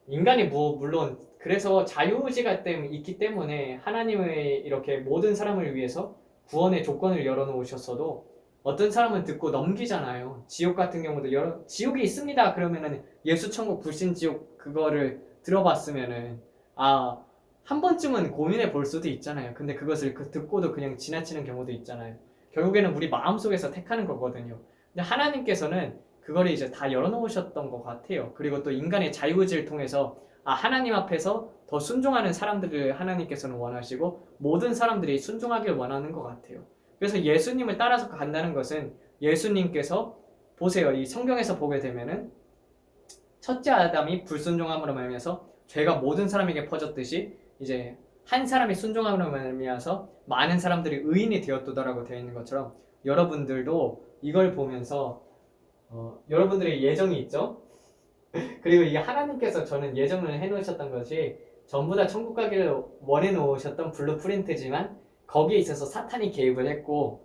인간이 물론 그래서 자유의지가 있기 때문에 하나님의 이렇게 모든 사람을 위해서 구원의 조건을 열어놓으셨어도 어떤 사람은 듣고 넘기잖아요. 지옥 같은 경우도 지옥이 있습니다. 그러면은 예수 천국 불신 지옥 그거를 들어봤으면은 한 번쯤은 고민해 볼 수도 있잖아요. 근데 그것을 듣고도 그냥 지나치는 경우도 있잖아요. 결국에는 우리 마음속에서 택하는 거거든요. 근데 하나님께서는 그거를 이제 다 열어놓으셨던 것 같아요. 그리고 또 인간의 자유의지를 통해서 하나님 앞에서 더 순종하는 사람들을 하나님께서는 원하시고 모든 사람들이 순종하길 원하는 것 같아요. 그래서 예수님을 따라서 간다는 것은 예수님께서 보세요. 이 성경에서 보게 되면은 첫째 아담이 불순종함으로 말미암아서 죄가 모든 사람에게 퍼졌듯이 이제 한 사람이 순종함으로 말미암아서 많은 사람들이 의인이 되었도다라고 되어 있는 것처럼 여러분들도 이걸 보면서 여러분들의 예정이 있죠? 그리고 이게 하나님께서 저는 예정을 해놓으셨던 것이 전부 다 천국 가기를 원해 놓으셨던 블루프린트지만 거기에 있어서 사탄이 개입을 했고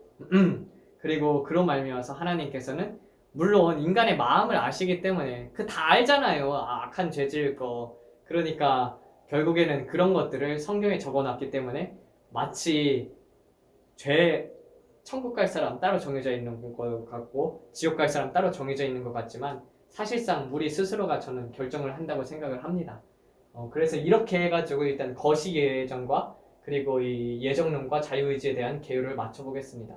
그리고 그런 말미암아서 하나님께서는 물론 인간의 마음을 아시기 때문에 다 알잖아요. 악한 죄질 거. 그러니까 결국에는 그런 것들을 성경에 적어놨기 때문에 마치 천국 갈 사람 따로 정해져 있는 것 같고 지옥 갈 사람 따로 정해져 있는 것 같지만 사실상 우리 스스로가 저는 결정을 한다고 생각을 합니다. 그래서 이렇게 해가지고 일단 거시 예정과 그리고 이 예정론과 자유의지에 대한 개요를 맞춰보겠습니다.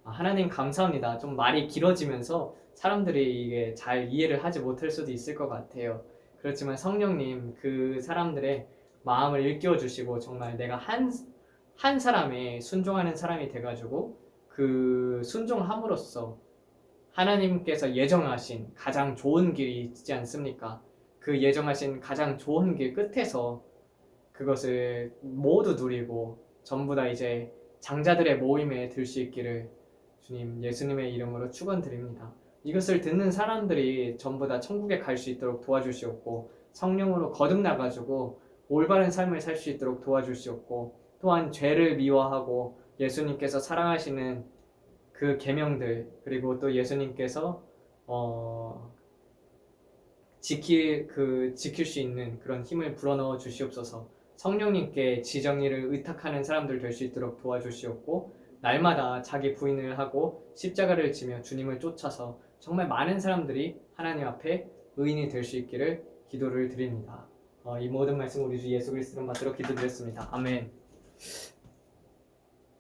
하나님 감사합니다. 좀 말이 길어지면서 사람들이 이게 잘 이해를 하지 못할 수도 있을 것 같아요. 그렇지만 성령님 그 사람들의 마음을 일깨워 주시고 정말 내가 한 사람에 순종하는 사람이 돼가지고 그 순종함으로써 하나님께서 예정하신 가장 좋은 길이 있지 않습니까? 그 예정하신 가장 좋은 길 끝에서 그것을 모두 누리고 전부 다 이제 장자들의 모임에 들 수 있기를 주님 예수님의 이름으로 축원드립니다. 이것을 듣는 사람들이 전부 다 천국에 갈 수 있도록 도와주시옵고 성령으로 거듭나가지고 올바른 삶을 살 수 있도록 도와주시옵고 또한 죄를 미워하고 예수님께서 사랑하시는 그 계명들 그리고 또 예수님께서 지킬 수 있는 그런 힘을 불어넣어 주시옵소서. 성령님께 지정의를 의탁하는 사람들 될 수 있도록 도와주시옵고 날마다 자기 부인을 하고 십자가를 지며 주님을 쫓아서 정말 많은 사람들이 하나님 앞에 의인이 될 수 있기를 기도를 드립니다. 이 모든 말씀 우리 주 예수 그리스도를 받들어 기도드렸습니다. 아멘.